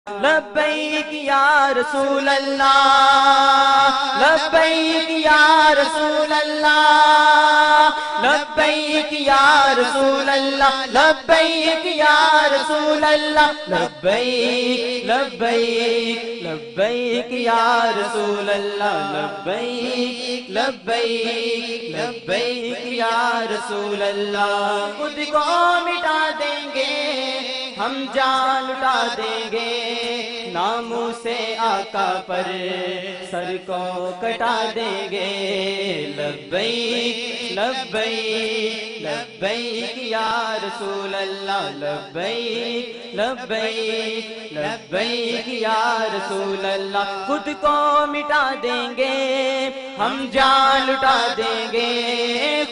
لبیک یا رسول اللہ، لبیک یا رسول اللہ، لبیک یا رسول اللہ، لبیک یا رسول اللہ، لبیک لبیک لبیک یا رسول اللہ، لبیک لبیک لبیک یا رسول اللہ۔ خود کو مٹا دیں گے ہم جان لٹا دیں گے، ناموں سے آقا پر سر کو کٹا دیں گے۔ لبیک لبیک لبیک یا رسول اللہ، لبیک لبیک لبیک یا رسول اللہ۔ خود کو مٹا دیں گے ہم جان لٹا دیں گے،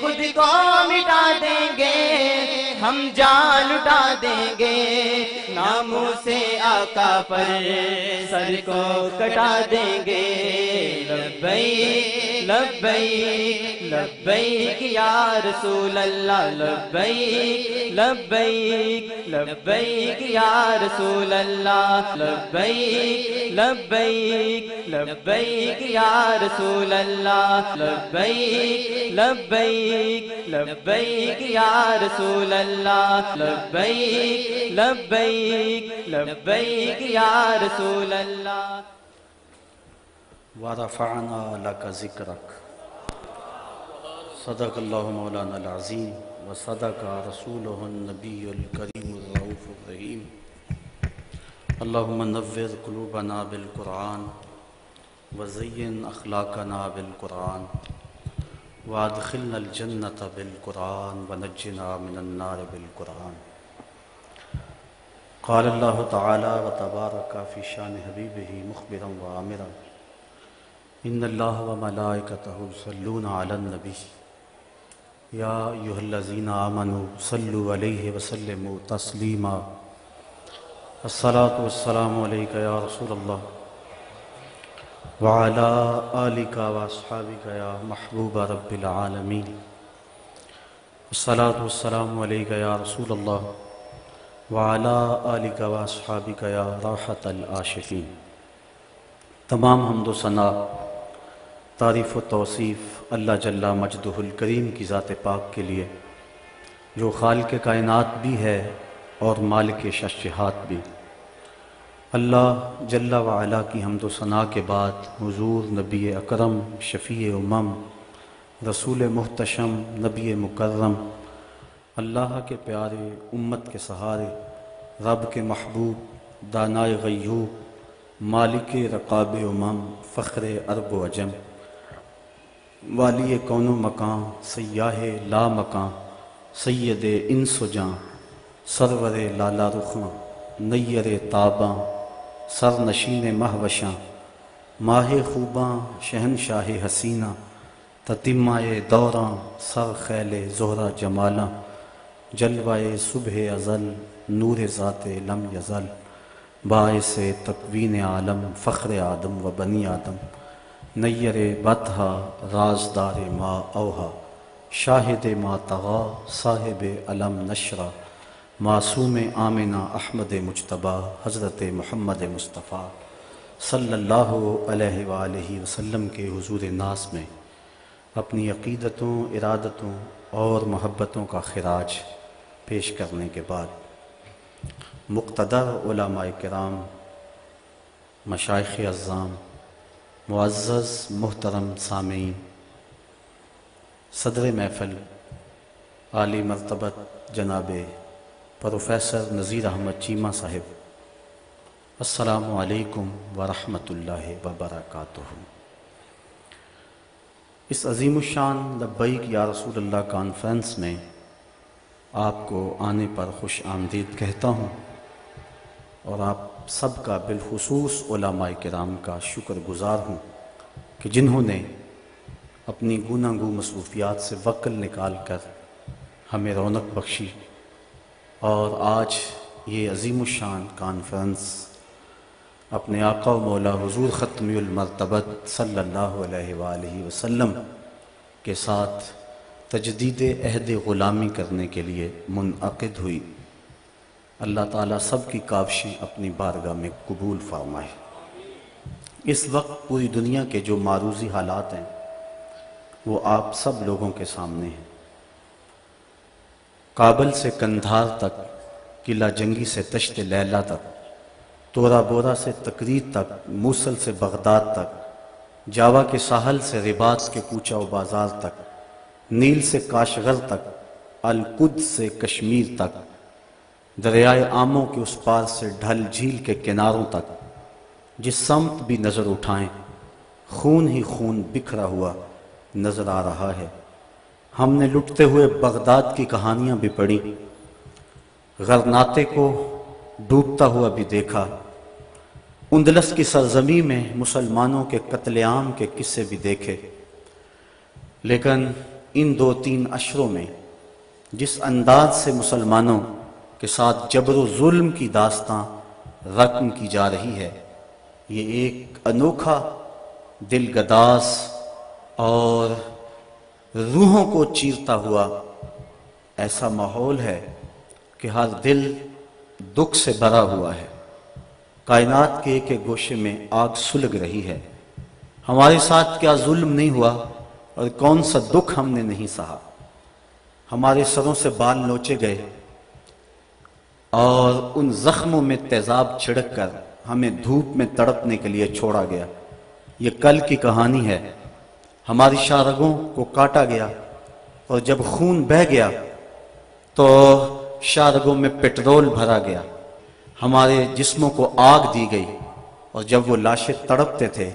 خود کو مٹا دیں گے ہم جان لٹا دیں گے، ناموں سے آقا پر سر کو کٹا دیں گے۔ لبیک لبیک لبیک یا رسول اللہ، لبیک لبیک لبیک یا رسول اللہ، لبیک لبیک لبیک یا رسول اللہ، لبیک لبیک لبیک یا رسول اللہ، لبیک لبیک لبیک یا رسول اللہ۔ وَرَفَعْنَا لَكَ ذِكْرَكَ، صدق اللہ مولانا العظیم وصدق رسولہ النبی الکریم الرؤوف الرحیم۔ اللہم نور قلوبنا بالقرآن وزین اخلاقنا بالقرآن وادخلنا الجنة بالقرآن ونجنا من النار بالقرآن۔ قال اللہ تعالی وتبارک فی شان حبیبہ مخبرا وآمرا، ان اللہ وملائکتہ یصلون علی النبی یا ایھا الذین آمنوا صلوا علیہ وسلموا تسلیما۔ الصلاۃ والسلام علیک یا رسول اللہ وعلی آلک واصحابک یا محبوب رب العالمین۔ الصلاۃ والسلام علیک یا رسول اللہ وعلی آلک واصحابک یا راحۃ العاشقین۔ تمام حمد و ثنا، تعریف و توصیف اللہ جل مجدہ الکریم کی ذات پاک کے لیے، جو خالق کائنات بھی ہے اور مالک ششہات بھی۔ اللہ جل وعلا کی حمد و ثنا کے بعد حضور نبی اکرم شفیع امم رسول محتشم نبی مکرم، اللہ کے پیارے امت کے سہارے، رب کے محبوب دانائے غیوب مالک رقاب امم فخر عرب و عجم، والی کون و مکان سیاہ لا مکان سید انس و جاں، سرور لالا رخاں نیر تاباں سر نشین مہوشاں، ماہ خوباں شہنشاہ حسینہ تتمہ دوراں سر خیل زہرہ جمالاں، جلوہ صبح ازل نور ذات لم یزل، باعث تکوین عالم فخر آدم و بنی آدم، نیر بطحا رازدار ما اوہا، شاہد ما طغا صاحب علم نشرہ، معصوم آمنہ احمد مجتبیٰ حضرت محمد مصطفیٰ صلی اللہ علیہ وآلہ وسلم کے حضور ناس میں اپنی عقیدتوں، ارادتوں اور محبتوں کا خراج پیش کرنے کے بعد، مقتدر علماء کرام، مشائخ اعظام، معزز محترم سامعین، صدر محفل عالی مرتبت جناب پروفیسر نذیر احمد چیمہ صاحب، السلام علیکم ورحمۃ اللہ وبرکاتہ۔ اس عظیم الشان لبیک یا رسول اللہ کانفرنس میں آپ کو آنے پر خوش آمدید کہتا ہوں، اور آپ سب کا بالخصوص علماء کرام کا شکر گزار ہوں کہ جنہوں نے اپنی گوناگو مصروفیات سے وقت نکال کر ہمیں رونق بخشی، اور آج یہ عظیم الشان کانفرنس اپنے آقا و مولا حضور ختمی المرتبت صلی اللہ علیہ وآلہ وسلم کے ساتھ تجدید عہد غلامی کرنے کے لیے منعقد ہوئی۔ اللہ تعالیٰ سب کی کاوشیں اپنی بارگاہ میں قبول فرمائے۔ اس وقت پوری دنیا کے جو معروضی حالات ہیں وہ آپ سب لوگوں کے سامنے ہیں۔ کابل سے کندھار تک، قلعہ جنگی سے تشت لیلا تک، تورا بورا سے تکریر تک، موصل سے بغداد تک، جاوا کے ساحل سے رباط کے کوچہ و بازار تک، نیل سے کاشغر تک، القدس سے کشمیر تک، دریائے آموں کے اس پار سے ڈھل جھیل کے کناروں تک، جس سمت بھی نظر اٹھائیں خون ہی خون بکھرا ہوا نظر آ رہا ہے۔ ہم نے لٹتے ہوئے بغداد کی کہانیاں بھی پڑھی، غرناطے کو ڈوبتا ہوا بھی دیکھا، اندلس کی سرزمین میں مسلمانوں کے قتل عام کے قصے بھی دیکھے، لیکن ان 2-3 اشروں میں جس انداز سے مسلمانوں کے ساتھ جبر و ظلم کی داستاں رقم کی جا رہی ہے، یہ ایک انوکھا، دل گداز اور روحوں کو چیرتا ہوا ایسا ماحول ہے کہ ہر دل دکھ سے بھرا ہوا ہے۔ کائنات کے ایک ایک گوشے میں آگ سلگ رہی ہے۔ ہمارے ساتھ کیا ظلم نہیں ہوا اور کون سا دکھ ہم نے نہیں سہا۔ ہمارے سروں سے بال نوچے گئے اور ان زخموں میں تیزاب چھڑک کر ہمیں دھوپ میں تڑپنے کے لیے چھوڑا گیا۔ یہ کل کی کہانی ہے۔ ہماری شارگوں کو کاٹا گیا اور جب خون بہہ گیا تو شارگوں میں پٹرول بھرا گیا۔ ہمارے جسموں کو آگ دی گئی اور جب وہ لاشیں تڑپتے تھے،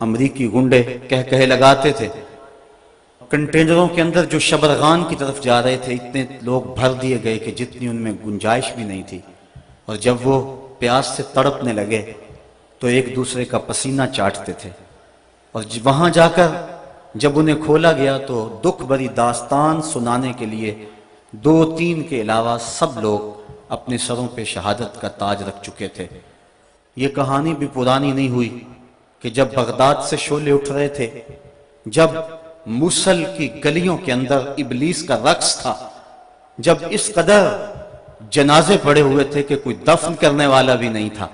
امریکی گنڈے کہے لگاتے تھے، کنٹینروں کے اندر جو شبرغان کی طرف جا رہے تھے اتنے لوگ بھر دیے گئے کہ جتنی ان میں گنجائش بھی نہیں تھی، اور جب وہ پیاس سے تڑپنے لگے تو ایک دوسرے کا پسینہ چاٹتے تھے، اور وہاں جا کر جب انہیں کھولا گیا تو دکھ بھری داستان سنانے کے لیے 2-3 کے علاوہ سب لوگ اپنے سروں پہ شہادت کا تاج رکھ چکے تھے۔ یہ کہانی بھی پرانی نہیں ہوئی کہ جب بغداد سے شعلے اٹھ رہے تھے، جب موصل کی گلیوں کے اندر ابلیس کا رقص تھا، جب اس قدر جنازے پڑے ہوئے تھے کہ کوئی دفن کرنے والا بھی نہیں تھا،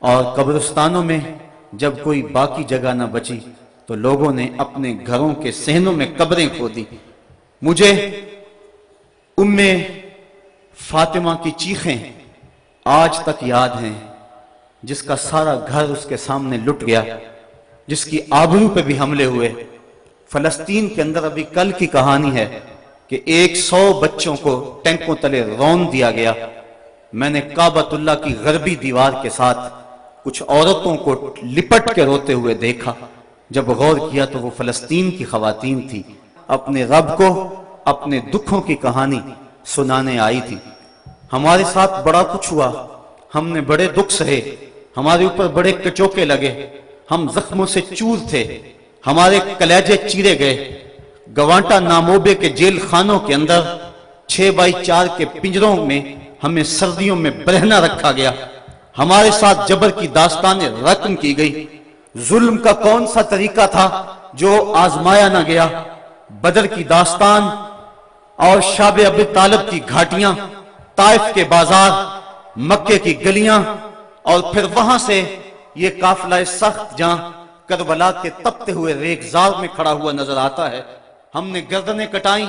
اور قبرستانوں میں جب کوئی باقی جگہ نہ بچی تو لوگوں نے اپنے گھروں کے صحنوں میں قبریں کھودی۔ مجھے فاطمہ کی چیخیں آج تک یاد ہیں، جس کا سارا گھر اس کے سامنے لٹ گیا، جس کی آبرو پہ بھی حملے ہوئے۔ فلسطین کے اندر ابھی کل کی کہانی ہے کہ 100 بچوں کو ٹینکوں تلے رون دیا گیا۔ میں نے کعبۃ اللہ کی غربی دیوار کے ساتھ کچھ عورتوں کو لپٹ کے روتے ہوئے دیکھا۔ جب غور کیا تو وہ فلسطین کی خواتین تھی، اپنے رب کو اپنے دکھوں کی کہانی سنانے آئی تھی۔ ہمارے ساتھ بڑا کچھ ہوا، ہم نے بڑے دکھ سہے، ہمارے اوپر بڑے کچوکے لگے، ہم زخموں سے چور تھے، ہمارے کلیجے چیرے گئے۔ گوانٹا ناموبے کے جیل خانوں کے اندر 6x4 کے پنجروں میں ہمیں سردیوں میں برہنہ رکھا گیا۔ ہمارے ساتھ جبر کی داستانیں رقم کی گئی۔ ظلم کا کون سا طریقہ تھا جو آزمایا نہ گیا؟ بدر کی داستان اور شاب ابی طالب کی گھاٹیاں، طائف کے بازار، مکے کی گلیاں، اور پھر وہاں سے یہ قافلہ سخت جہاں کربلا کے تپتے ہوئے ریگزار میں کھڑا ہوا نظر آتا ہے۔ ہم نے گردنیں کٹائیں،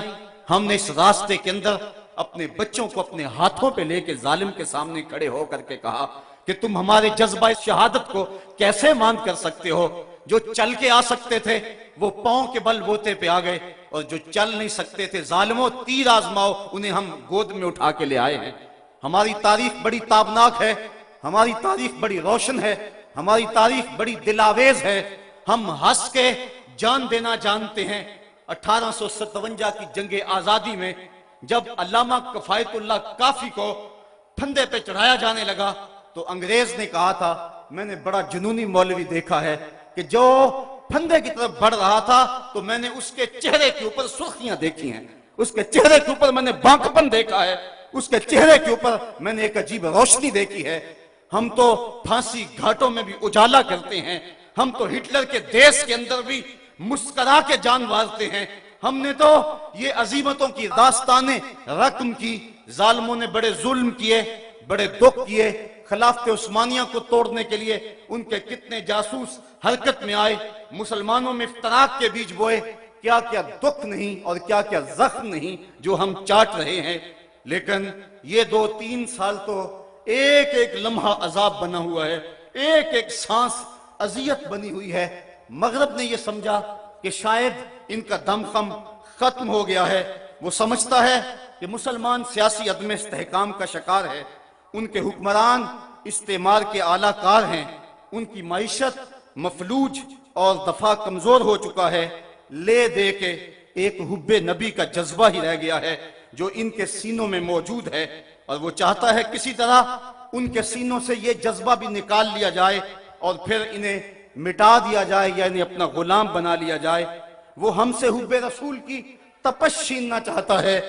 ہم نے اس راستے کے اندر اپنے بچوں کو اپنے ہاتھوں پہ لے کے ظالم کے سامنے کھڑے ہو کر کے کہا کہ تم ہمارے جذبہ شہادت کو کیسے مان کر سکتے ہو؟ جو چل کے آ سکتے تھے وہ پاؤں کے بل بوتے پہ آ گئے، اور جو چل نہیں سکتے تھے ظالموں تیر آزماؤ، انہیں ہم گود میں اٹھا کے لے آئے ہیں۔ ہماری تاریخ بڑی تابناک ہے، ہماری تاریخ بڑی روشن ہے، ہماری تاریخ بڑی دلاویز ہے۔ ہم ہنس کے جان دینا جانتے ہیں۔ 1857 کی جنگ آزادی میں جب علامہ کفایت اللہ کافی کو پھندے پہ چڑھایا جانے لگا تو انگریز نے کہا تھا، میں نے بڑا جنونی مولوی دیکھا ہے کہ جو پھندے کی طرف بڑھ رہا تھا تو میں نے اس کے چہرے کے اوپر سرخیاں دیکھی ہیں، اس کے چہرے کے اوپر میں نے بانکپن دیکھا ہے، اس کے چہرے کے اوپر میں نے ایک عجیب روشنی دیکھی ہے۔ ہم تو پھانسی گھاٹوں میں بھی اجالا کرتے ہیں، ہم تو ہٹلر کے دیش کے اندر بھی مسکرا کے جان وارتے ہیں۔ ہم نے تو یہ عظیمتوں کی داستانیں رقم کی، ظالموں نے بڑے ظلم کیے، بڑے دکھ کیے، خلافت عثمانیہ کو توڑنے کے لیے ان کے کتنے جاسوس حرکت میں آئے، مسلمانوں میں افتراق کے بیج بوئے، کیا کیا دکھ نہیں اور کیا کیا زخم نہیں جو ہم چاٹ رہے ہیں۔ لیکن یہ 2-3 سال تو ایک ایک لمحہ عذاب بنا ہوا ہے، ایک ایک سانس اذیت بنی ہوئی ہے۔ مغرب نے یہ سمجھا کہ شاید ان کا دم خم ختم ہو گیا ہے، وہ سمجھتا ہے کہ مسلمان سیاسی عدم استحکام کا شکار ہے، ان کے حکمران استعمار کے اعلیٰ کار ہیں، ان کی معیشت مفلوج اور دفاع کمزور ہو چکا ہے، لے دے کے ایک حب نبی کا جذبہ ہی رہ گیا ہے جو ان کے سینوں میں موجود ہے، اور وہ چاہتا ہے کسی طرح ان کے سینوں سے یہ جذبہ بھی نکال لیا جائے اور پھر انہیں مٹا دیا جائے یا انہیں اپنا غلام بنا لیا جائے۔ وہ ہم سے حب رسول کی تپش چھیننا چاہتا ہے،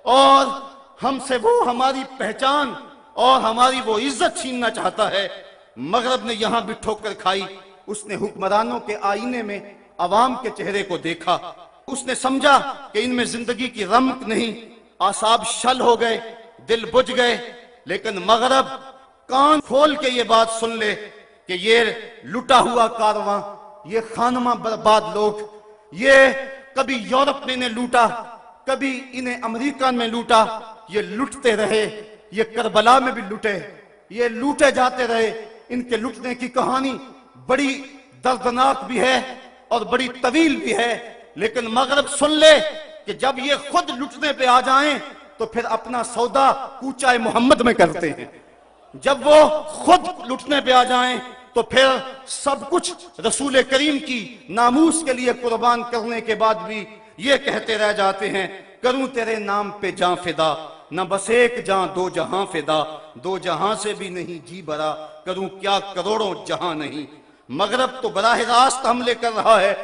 اور ہم سے وہ ہماری پہچان اور ہماری وہ عزت چھیننا چاہتا ہے۔ مغرب نے یہاں بھی ٹھوکر کھائی، اس نے حکمرانوں کے آئینے میں عوام کے چہرے کو دیکھا، اس نے سمجھا کہ ان میں زندگی کی رمق نہیں، اعصاب شل ہو گئے، دل بجھ گئے۔ لیکن مغرب کان کھول کے یہ بات سن لے کہ یہ لٹا ہوا کارواں، یہ خانمہ برباد لوگ، یہ کبھی یورپ میں انہیں لوٹا، کبھی انہیں امریکہ میں لوٹا، یہ لٹتے رہے، یہ کربلا میں بھی لٹے، یہ لوٹے جاتے رہے۔ ان کے لٹنے کی کہانی بڑی دردناک بھی ہے اور بڑی طویل بھی ہے، لیکن مغرب سن لے کہ جب یہ خود لٹنے پہ آ جائیں تو پھر اپنا سودا کوچہ محمد میں کرتے ہیں، جب وہ خود لٹنے پہ آ جائیں تو پھر سب کچھ رسول کریم کی ناموس کے لیے قربان کرنے کے بعد بھی یہ کہتے رہ جاتے ہیں، کروں تیرے نام پہ جاں فدا، نہ بس ایک جاں 2 جہاں فدا، 2 جہاں سے بھی نہیں جی بھرا، کروں کیا کروڑوں جہاں نہیں۔ مغرب تو براہ راست حملے کر رہا ہے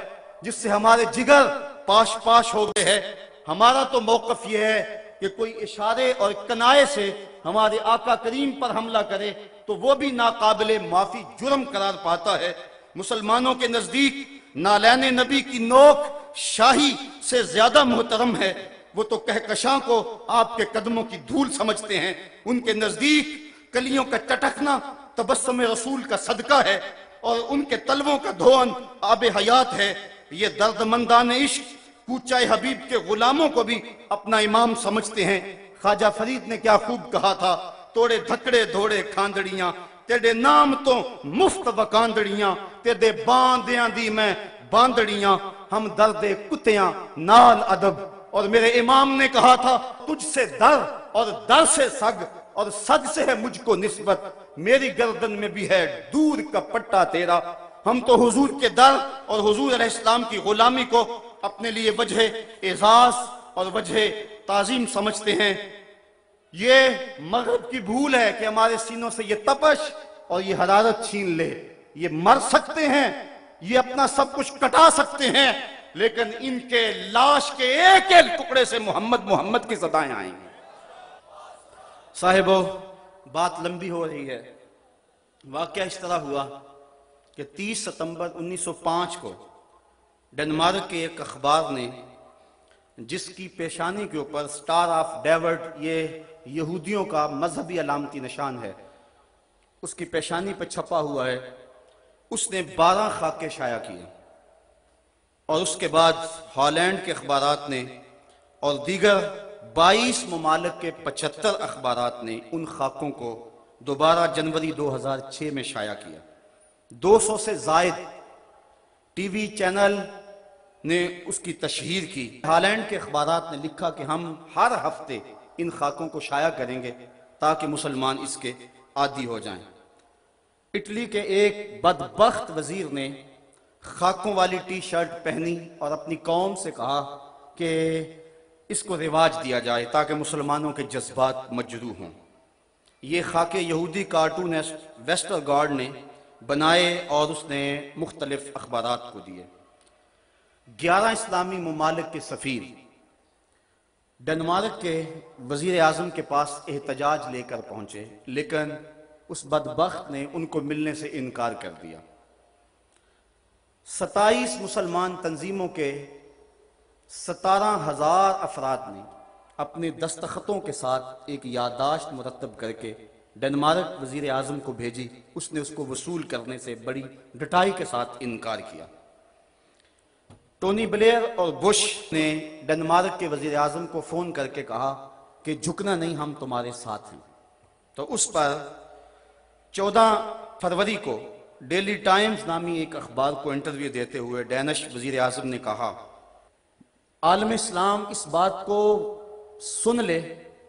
جس سے ہمارے جگر پاش پاش ہو گئے ہیں۔ ہمارا تو موقف یہ ہے کہ کوئی اشارے اور کنائے سے ہمارے آقا کریم پر حملہ کرے تو وہ بھی ناقابل معافی جرم قرار پاتا ہے۔ مسلمانوں کے نزدیک نالین نبی کی نوک شاہی سے زیادہ محترم ہے، وہ تو کہکشاں کو آپ کے قدموں کی دھول سمجھتے ہیں، ان کے نزدیک کلیوں کا چٹکنا تبسم رسول کا صدقہ ہے اور ان کے تلووں کا دھون آب حیات ہے۔ یہ درد مندان عشق کوچہ حبیب کے غلاموں کو بھی اپنا امام سمجھتے ہیں۔ خواجہ فرید نے کیا خوب کہا تھا، توڑے دھکڑے دھوڑے کھاندڑیاں، تیرے نام تو مفت وکاندڑیاں، تیرے باندیاں دی میں باندڑیاں، ہم درد کتیاں نال ادب۔ اور میرے امام نے کہا تھا، تجھ سے در اور در سے سگ اور سگ سے ہے مجھ کو نسبت، میری گردن میں بھی ہے دور کا پٹا تیرا۔ ہم تو حضور کے در اور حضور علیہ السلام کی غلامی کو اپنے لیے وجہ اعزاز اور وجہ تعظیم سمجھتے ہیں۔ یہ مغرب کی بھول ہے کہ ہمارے سینوں سے یہ تپش اور یہ حرارت چھین لے۔ یہ مر سکتے ہیں، یہ اپنا سب کچھ کٹا سکتے ہیں، لیکن ان کے لاش کے ایک ایک ٹکڑے سے محمد محمد کی صدائیں آئیں گی۔ صاحبو، بات لمبی ہو رہی ہے۔ واقعہ اس طرح ہوا کہ 30 ستمبر 1905 کو ڈنمارک کے ایک اخبار نے، جس کی پیشانی کے اوپر سٹار آف ڈیوڈ، یہ یہودیوں کا مذہبی علامتی نشان ہے، اس کی پیشانی پہ چھپا ہوا ہے، اس نے 12 خاکے شائع کیے، اور اس کے بعد ہالینڈ کے اخبارات نے اور دیگر 22 ممالک کے 75 اخبارات نے ان خاکوں کو دوبارہ جنوری 2006 میں شائع کیا۔ 200 سے زائد ٹی وی چینل نے اس کی تشہیر کی۔ ہالینڈ کے اخبارات نے لکھا کہ ہم ہر ہفتے ان خاکوں کو شائع کریں گے تاکہ مسلمان اس کے عادی ہو جائیں۔ اٹلی کے ایک بدبخت وزیر نے خاکوں والی ٹی شرٹ پہنی اور اپنی قوم سے کہا کہ اس کو رواج دیا جائے تاکہ مسلمانوں کے جذبات مجروح ہوں۔ یہ خاکے یہودی کارٹونسٹ ویسٹر گارڈ نے بنائے اور اس نے مختلف اخبارات کو دیے۔ 11 اسلامی ممالک کے سفیر ڈنمارک کے وزیر اعظم کے پاس احتجاج لے کر پہنچے، لیکن اس بدبخت نے ان کو ملنے سے انکار کر دیا۔ 27 مسلمان تنظیموں کے 17,000 افراد نے اپنے دستخطوں کے ساتھ ایک یادداشت مرتب کر کے ڈنمارک وزیر اعظم کو بھیجی، اس نے اس کو وصول کرنے سے بڑی ڈٹائی کے ساتھ انکار کیا۔ ٹونی بلیئر اور بش نے ڈنمارک کے وزیر اعظم کو فون کر کے کہا کہ جھکنا نہیں، ہم تمہارے ساتھ ہیں۔ تو اس پر 14 فروری کو ڈیلی ٹائمز نامی ایک اخبار کو انٹرویو دیتے ہوئے ڈینش وزیر اعظم نے کہا عالم اسلام اس بات کو سن لے،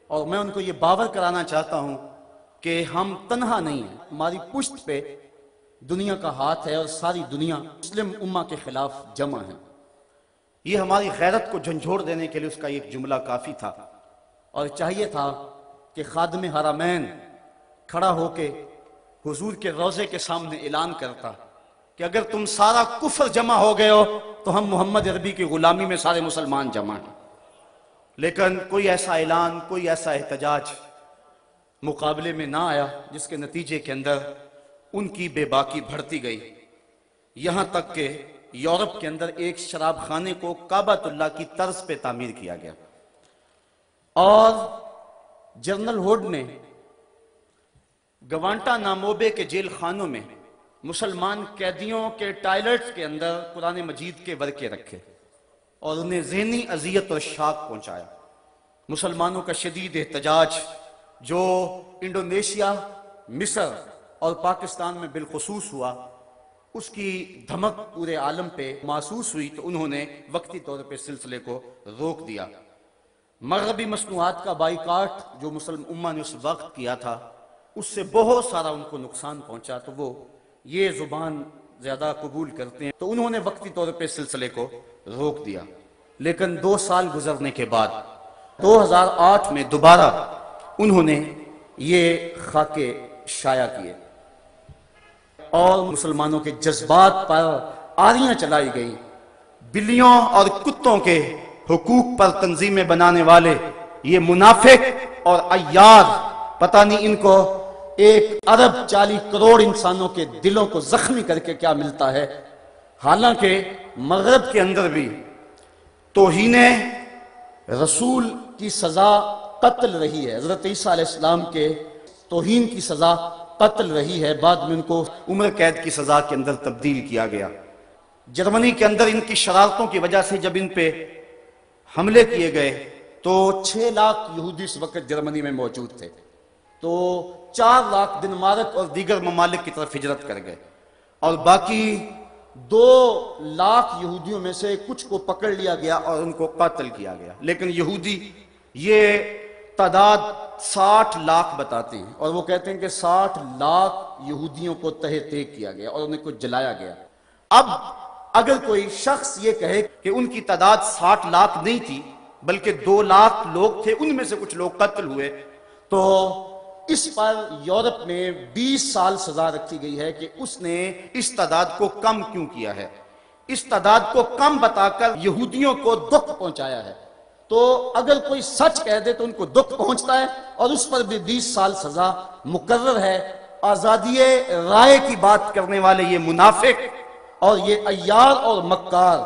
اور میں ان کو یہ باور کرانا چاہتا ہوں کہ ہم تنہا نہیں ہیں، ہماری پشت پہ دنیا کا ہاتھ ہے اور ساری دنیا مسلم امہ کے خلاف جمع ہے۔ یہ ہماری غیرت کو جھنجھوڑ دینے کے لیے اس کا ایک جملہ کافی تھا، اور چاہیے تھا کہ خادم حرمین کھڑا ہو کے حضور کے روضے کے سامنے اعلان کرتا کہ اگر تم سارا کفر جمع ہو گئے ہو تو ہم محمد عربی کی غلامی میں سارے مسلمان جمع ہیں۔ لیکن کوئی ایسا اعلان، کوئی ایسا احتجاج مقابلے میں نہ آیا، جس کے نتیجے کے اندر ان کی بے باکی بڑھتی گئی، یہاں تک کہ یورپ کے اندر ایک شراب خانے کو کعبۃ اللہ کی طرز پہ تعمیر کیا گیا، اور جنرل ہوڈ نے گوانٹا ناموبے کے جیل خانوں میں مسلمان قیدیوں کے ٹائلٹس کے اندر قرآن مجید کے ورقے رکھے اور انہیں ذہنی اذیت اور شاک پہنچایا۔ مسلمانوں کا شدید احتجاج جو انڈونیشیا، مصر اور پاکستان میں بالخصوص ہوا، اس کی دھمک پورے عالم پہ محسوس ہوئی، تو انہوں نے وقتی طور پہ سلسلے کو روک دیا۔ مغربی مصنوعات کا بائیکاٹ جو مسلم امہ نے اس وقت کیا تھا، اس سے بہت سارا ان کو نقصان پہنچا، تو وہ یہ زبان زیادہ قبول کرتے ہیں، تو انہوں نے وقتی طور پہ سلسلے کو روک دیا۔ لیکن 2 سال گزرنے کے بعد 2008 میں دوبارہ انہوں نے یہ خاکے شائع کیے اور مسلمانوں کے جذبات پر آریاں چلائی گئی۔ بلیوں اور کتوں کے حقوق پر تنظیمیں بنانے والے یہ منافق اور عیار، پتہ نہیں ان کو 1 ارب 40 کروڑ انسانوں کے دلوں کو زخمی کر کے کیا ملتا ہے۔ حالانکہ مغرب کے اندر بھی توہین رسول کی سزا قتل رہی ہے، حضرت عیسیٰ علیہ السلام کے توہین کی سزا قتل رہی ہے، بعد میں ان کو عمر قید کی سزا کے اندر تبدیل کیا گیا۔ جرمنی کے اندر ان کی شرارتوں کی وجہ سے جب ان پہ حملے کیے گئے تو 6 لاکھ یہودی اس وقت جرمنی میں موجود تھے، تو 4 لاکھ ڈنمارک اور دیگر ممالک کی طرف ہجرت کر گئے، اور باقی 2 لاکھ یہودیوں میں سے کچھ کو پکڑ لیا گیا اور ان کو قتل کیا گیا۔ لیکن یہودی یہ تعداد 60 لاکھ بتاتے ہیں، اور وہ کہتے ہیں کہ 60 لاکھ یہودیوں کو تہہ تیگ کیا گیا اور انہیں کو جلایا گیا۔ اب اگر کوئی شخص یہ کہے کہ ان کی تعداد 60 لاکھ نہیں تھی بلکہ 2 لاکھ لوگ تھے، ان میں سے کچھ لوگ قتل ہوئے، تو اس پر یورپ میں 20 سال سزا رکھی گئی ہے کہ اس نے اس تعداد کو کم کیوں کیا ہے، اس تعداد کو کم بتا کر یہودیوں کو دکھ پہنچایا ہے۔ تو اگر کوئی سچ کہہ دے تو ان کو دکھ پہنچتا ہے، اور اس پر بھی 20 سال سزا مقرر ہے۔ آزادی رائے کی بات کرنے والے یہ منافق اور یہ عیار اور مکار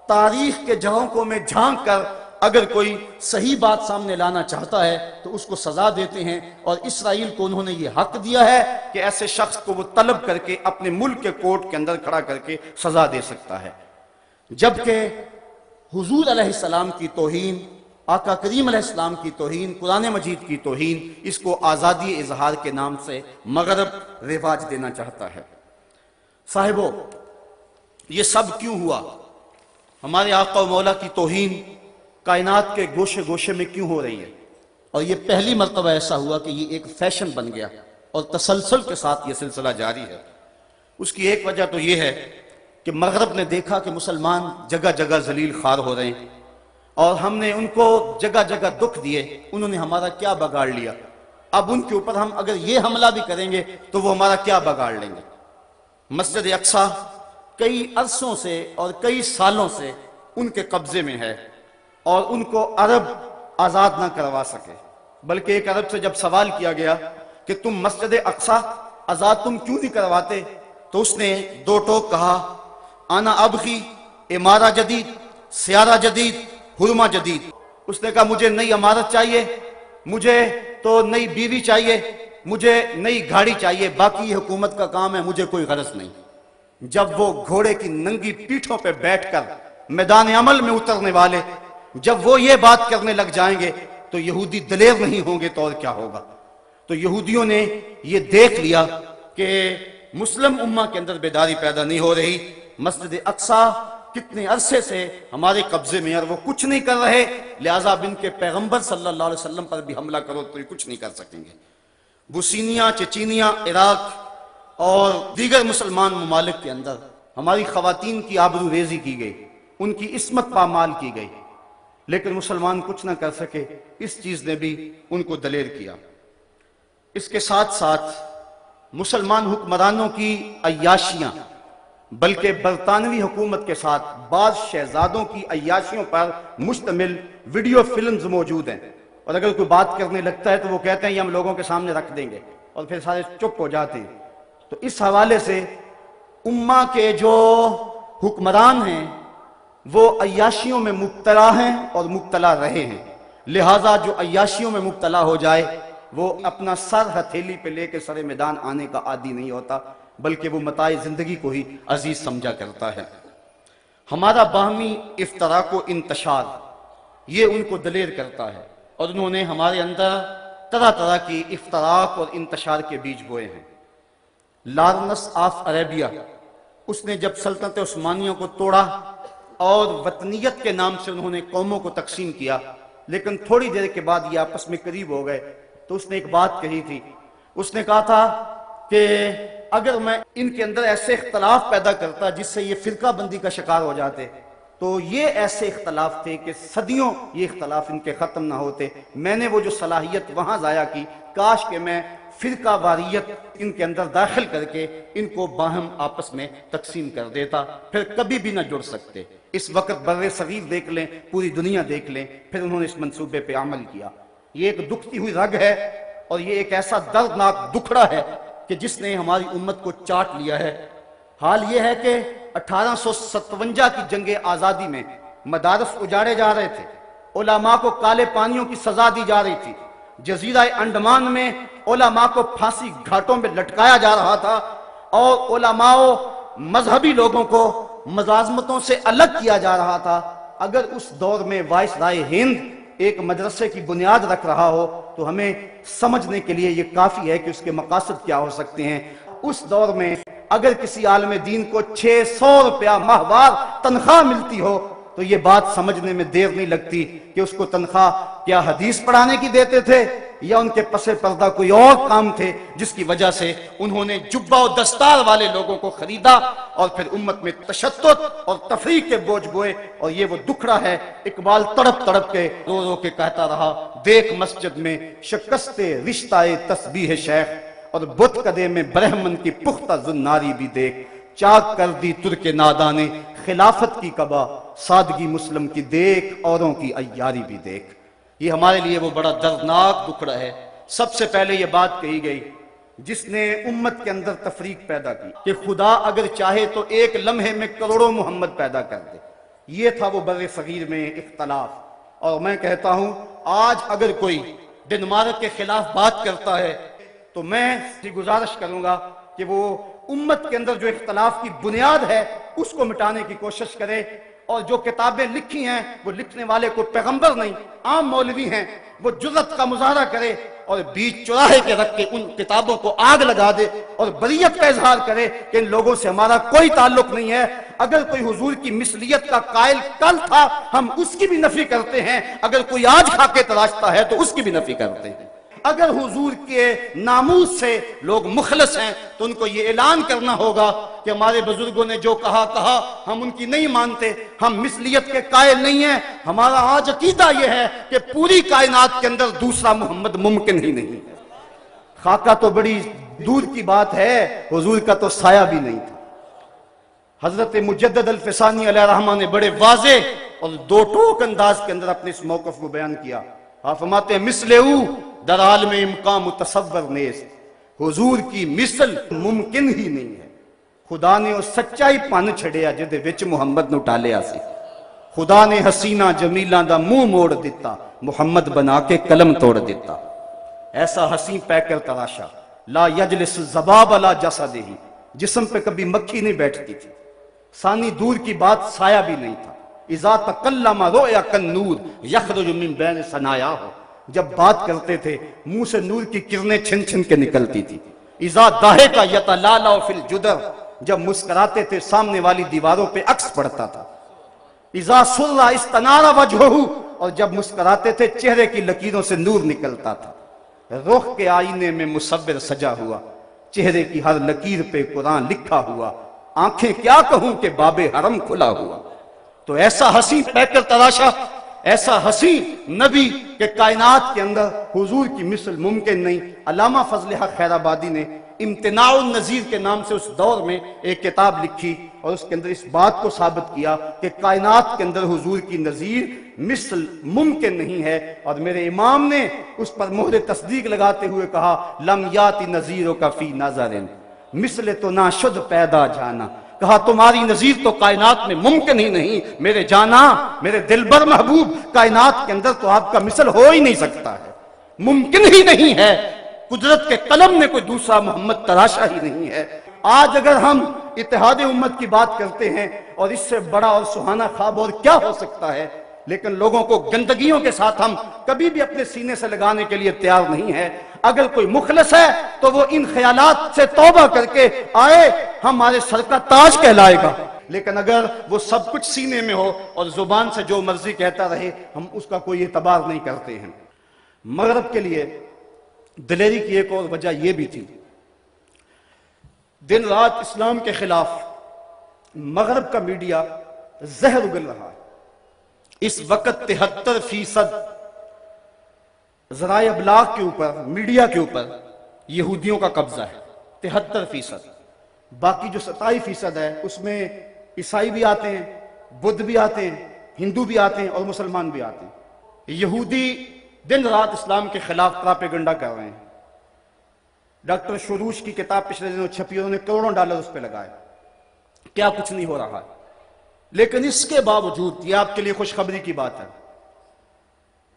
تاریخ کے جھونکوں میں جھانک کر اگر کوئی صحیح بات سامنے لانا چاہتا ہے تو اس کو سزا دیتے ہیں، اور اسرائیل کو انہوں نے یہ حق دیا ہے کہ ایسے شخص کو وہ طلب کر کے اپنے ملک کے کورٹ کے اندر کھڑا کر کے سزا دے سکتا ہے۔ جبکہ حضور علیہ السلام کی توہین، آقا کریم علیہ السلام کی توہین، قرآن مجید کی توہین، اس کو آزادی اظہار کے نام سے مغرب رواج دینا چاہتا ہے۔ صاحبو، یہ سب کیوں ہوا؟ ہمارے آقا و مولا کی توہین کائنات کے گوشے گوشے میں کیوں ہو رہی ہے؟ اور یہ پہلی مرتبہ ایسا ہوا کہ یہ ایک فیشن بن گیا اور تسلسل کے ساتھ یہ سلسلہ جاری ہے۔ اس کی ایک وجہ تو یہ ہے کہ مغرب نے دیکھا کہ مسلمان جگہ جگہ ذلیل خوار ہو رہے ہیں، اور ہم نے ان کو جگہ جگہ دکھ دیے، انہوں نے ہمارا کیا بگاڑ لیا، اب ان کے اوپر ہم اگر یہ حملہ بھی کریں گے تو وہ ہمارا کیا بگاڑ لیں گے۔ مسجد اقصیٰ کئی عرصوں سے اور کئی سالوں سے ان کے قبضے میں ہے، اور ان کو عرب آزاد نہ کروا سکے، بلکہ ایک عرب سے جب سوال کیا گیا کہ تم مسجد اقصیٰ آزاد تم کیوں نہیں کرواتے، تو اس نے 2 ٹوک کہا، آنا ابغی عمارہ جدید، سیارہ جدید، حرمہ جدید۔ اس نے کہا مجھے نئی عمارت چاہیے، مجھے تو نئی بیوی چاہیے، مجھے نئی گاڑی چاہیے، باقی حکومت کا کام ہے، مجھے کوئی غرض نہیں۔ جب وہ گھوڑے کی ننگی پیٹھوں پہ بیٹھ کر میدان عمل میں اترنے والے جب وہ یہ بات کرنے لگ جائیں گے تو یہودی دلیر نہیں ہوں گے تو اور کیا ہوگا؟ تو یہودیوں نے یہ دیکھ لیا کہ مسلم امہ کے اندر بیداری پیدا نہیں ہو رہی، مسجد اقصی کتنے عرصے سے ہمارے قبضے میں اور وہ کچھ نہیں کر رہے، لہٰذا اب ان کے پیغمبر صلی اللہ علیہ وسلم پر بھی حملہ کرو تو یہ کچھ نہیں کر سکیں گے۔ بوسنیا، چچینیا، عراق اور دیگر مسلمان ممالک کے اندر ہماری خواتین کی آبرو ریزی کی گئی، ان کی عصمت پامال کی گئی، لیکن مسلمان کچھ نہ کر سکے۔ اس چیز نے بھی ان کو دلیر کیا۔ اس کے ساتھ ساتھ مسلمان حکمرانوں کی عیاشیاں، بلکہ برطانوی حکومت کے ساتھ بعض شہزادوں کی عیاشیوں پر مشتمل ویڈیو فلمز موجود ہیں، اور اگر کوئی بات کرنے لگتا ہے تو وہ کہتے ہیں یہ ہم لوگوں کے سامنے رکھ دیں گے، اور پھر سارے چپ ہو جاتے ہیں۔ تو اس حوالے سے امہ کے جو حکمران ہیں وہ عیاشیوں میں مبتلا ہیں اور مبتلا رہے ہیں، لہٰذا جو عیاشیوں میں مبتلا ہو جائے وہ اپنا سر ہتھیلی پہ لے کے سر میدان آنے کا عادی نہیں ہوتا، بلکہ وہ متاع زندگی کو ہی عزیز سمجھا کرتا ہے۔ ہمارا باہمی افتراق و انتشار یہ ان کو دلیر کرتا ہے، اور انہوں نے ہمارے اندر طرح طرح کی افتراق اور انتشار کے بیج بوئے ہیں۔ لارنس آف عربیہ، اس نے جب سلطنت عثمانیہ کو توڑا اور وطنیت کے نام سے انہوں نے قوموں کو تقسیم کیا، لیکن تھوڑی دیر کے بعد یہ آپس میں قریب ہو گئے، تو اس نے ایک بات کہی تھی۔ اس نے کہا تھا کہ اگر میں ان کے اندر ایسے اختلاف پیدا کرتا جس سے یہ فرقہ بندی کا شکار ہو جاتے، تو یہ ایسے اختلاف تھے کہ صدیوں یہ اختلاف ان کے ختم نہ ہوتے۔ میں نے وہ جو صلاحیت وہاں ضائع کی، کاش کہ میں فرقہ واریت ان کے اندر داخل کر کے ان کو باہم آپس میں تقسیم کر دیتا، پھر کبھی بھی نہ جڑ سکتے۔ اس وقت بر صغیر دیکھ لیں، پوری دنیا دیکھ لیں، پھر انہوں نے اس منصوبے پہ عمل کیا۔ یہ ایک دکھتی ہوئی رگ ہے، اور یہ ایک ایسا دردناک دکھڑا ہے کہ جس نے ہماری امت کو چاٹ لیا ہے۔ حال یہ ہے کہ 1857 کی جنگ آزادی میں مدارس اجاڑے جا رہے تھے، علماء کو کالے پانیوں کی سزا دی جا رہی تھی، جزیرہ انڈمان میں علماء کو پھانسی گھاٹوں میں لٹکایا جا رہا تھا، اور علماء مذہبی لوگوں کو ملازمتوں سے الگ کیا جا رہا تھا۔ اگر اس دور میں وائس رائے ہند ایک مدرسے کی بنیاد رکھ رہا ہو تو ہمیں سمجھنے کے لیے یہ کافی ہے کہ اس کے مقاصد کیا ہو سکتے ہیں۔ اس دور میں اگر کسی عالم دین کو 600 روپیہ ماہوار تنخواہ ملتی ہو تو یہ بات سمجھنے میں دیر نہیں لگتی کہ اس کو تنخواہ کیا حدیث پڑھانے کی دیتے تھے، یا ان کے پس پردہ کوئی اور کام تھے جس کی وجہ سے انہوں نے جبہ و دستار والے لوگوں کو خریدا اور پھر امت میں تشدد اور تفریق کے بوجھ بوئے۔ اور یہ وہ دکھڑا ہے، اقبال تڑپ تڑپ کے رو رو کے کہتا رہا، دیکھ مسجد میں شکست رشتہ تسبیح شیخ، اور بت کدے میں برہمن کی پختہ زناری بھی دیکھ، چاک کر دی ترک نادانے خلافت کی قبا، سادگی مسلم کی دیکھ اوروں کی عیاری بھی دیکھ۔ یہ ہمارے لیے وہ بڑا دردناک دکھڑا ہے۔ سب سے پہلے یہ بات کہی گئی جس نے امت کے اندر تفریق پیدا کی کہ خدا اگر چاہے تو ایک لمحے میں کروڑوں محمد پیدا کر دے۔ یہ تھا وہ بر صغیر میں اختلاف۔ اور میں کہتا ہوں آج اگر کوئی ڈنمارک کے خلاف بات کرتا ہے تو میں گزارش کروں گا کہ وہ امت کے اندر جو اختلاف کی بنیاد ہے اس کو مٹانے کی کوشش کرے، اور جو کتابیں لکھی ہیں وہ لکھنے والے کو پیغمبر نہیں عام مولوی ہیں، وہ جرأت کا مظاہرہ کرے اور بیچ چوراہے کے رکھ کے ان کتابوں کو آگ لگا دے اور بریت کا اظہار کرے کہ ان لوگوں سے ہمارا کوئی تعلق نہیں ہے۔ اگر کوئی حضور کی مثلیت کا قائل کل تھا ہم اس کی بھی نفی کرتے ہیں، اگر کوئی آج کھا کے تراشتا ہے تو اس کی بھی نفی کرتے ہیں۔ اگر حضور کے ناموس سے لوگ مخلص ہیں تو ان کو یہ اعلان کرنا ہوگا کہ ہمارے بزرگوں نے جو کہا ہم ان کی نہیں مانتے، ہم مثلیت کے قائل نہیں ہیں۔ ہمارا آج عقیدہ یہ ہے کہ پوری کائنات کے اندر دوسرا محمد ممکن ہی نہیں ہے۔ خاکہ تو بڑی دور کی بات ہے، حضور کا تو سایہ بھی نہیں تھا۔ حضرت مجدد الفسانی علیہ الرحمہ نے بڑے واضح اور دو ٹوک انداز کے اندر اپنے اس موقف کو بیان کیا۔ آپ فرماتے ہیں مثلہو در عالم امکان متصور نیست، حضور کی مثل ممکن ہی نہیں ہے۔ خدا نے وہ سچائی پن چھڑیا جدے وچ محمد نو ٹالیا سی۔ خدا نے حسینہ جمیلہ دا منہ موڑ دیتا، محمد بنا کے قلم توڑ دیتا۔ ایسا حسین پہ کر تراشا، لا یجلس الذباب علی جسدہ، جسم پہ کبھی مکھی نہیں بیٹھتی تھی، ثانی دور کی بات سایہ بھی نہیں تھا، اذا تکلم رؤیا کالنور یخرج من بین ثنایاہ، جب بات کرتے تھے منہ سے نور کی کرنیں چھن چھن کے نکلتی تھی، اذا ضحک یتلالع فی الجدر، جب مسکراتے تھے سامنے والی دیواروں پہ عکس پڑتا تھا، اذا سر استنار وجہہ، اور جب مسکراتے تھے چہرے کی لکیروں سے نور نکلتا تھا، رخ کے آئینے میں مصور سجا ہوا، چہرے کی ہر لکیر پہ قرآن لکھا ہوا، آنکھیں کیا کہوں کہ باب حرم کھلا ہوا۔ تو ایسا حسین پیکر تراشا، ایسا حسین نبی کہ کائنات کے اندر حضور کی مثل ممکن نہیں۔ علامہ فضل حق خیر آبادی نے امتناع النظیر کے نام سے اس دور میں ایک کتاب لکھی اور اس کے اندر اس بات کو ثابت کیا کہ کائنات کے اندر حضور کی نظیر مثل ممکن نہیں ہے، اور میرے امام نے اس پر مہر تصدیق لگاتے ہوئے کہا لم یاتی نظیروں کا فی نظرن مثل تو نہ شد پیدا جانا، کہا تمہاری نظیر تو کائنات میں ممکن ہی نہیں میرے جانا، میرے دلبر محبوب، کائنات کے اندر تو آپ کا مثل ہو ہی نہیں سکتا ہے، ممکن ہی نہیں ہے، قدرت کے قلم نے کوئی دوسرا محمد تراشا ہی نہیں ہے۔ آج اگر ہم اتحاد امت کی بات کرتے ہیں اور اس سے بڑا اور سہانا خواب اور کیا ہو سکتا ہے، لیکن لوگوں کو گندگیوں کے ساتھ ہم کبھی بھی اپنے سینے سے لگانے کے لیے تیار نہیں ہے۔ اگر کوئی مخلص ہے تو وہ ان خیالات سے توبہ کر کے آئے، ہمارے سر کا تاج کہلائے گا، لیکن اگر وہ سب کچھ سینے میں ہو اور زبان سے جو مرضی کہتا رہے، ہم اس کا کوئی اعتبار نہیں کرتے ہیں۔ مغرب کے لیے دلیری کی ایک اور وجہ یہ بھی تھی، دن رات اسلام کے خلاف مغرب کا میڈیا زہر اگل رہا ہے۔ اس وقت 73% ذرائع ابلاغ کے اوپر، میڈیا کے اوپر یہودیوں کا قبضہ ہے، 73%۔ باقی جو 27% ہے اس میں عیسائی بھی آتے ہیں، بدھ بھی آتے ہیں، ہندو بھی آتے ہیں اور مسلمان بھی آتے ہیں۔ یہودی دن رات اسلام کے خلاف پراپیگنڈا کر رہے ہیں۔ ڈاکٹر شروش کی کتاب پچھلے دنوں چھپی، انہوں نے کروڑوں ڈالر اس پہ لگائے، کیا کچھ نہیں ہو رہا ہے۔ لیکن اس کے باوجود یہ آپ کے لیے خوشخبری کی بات ہے،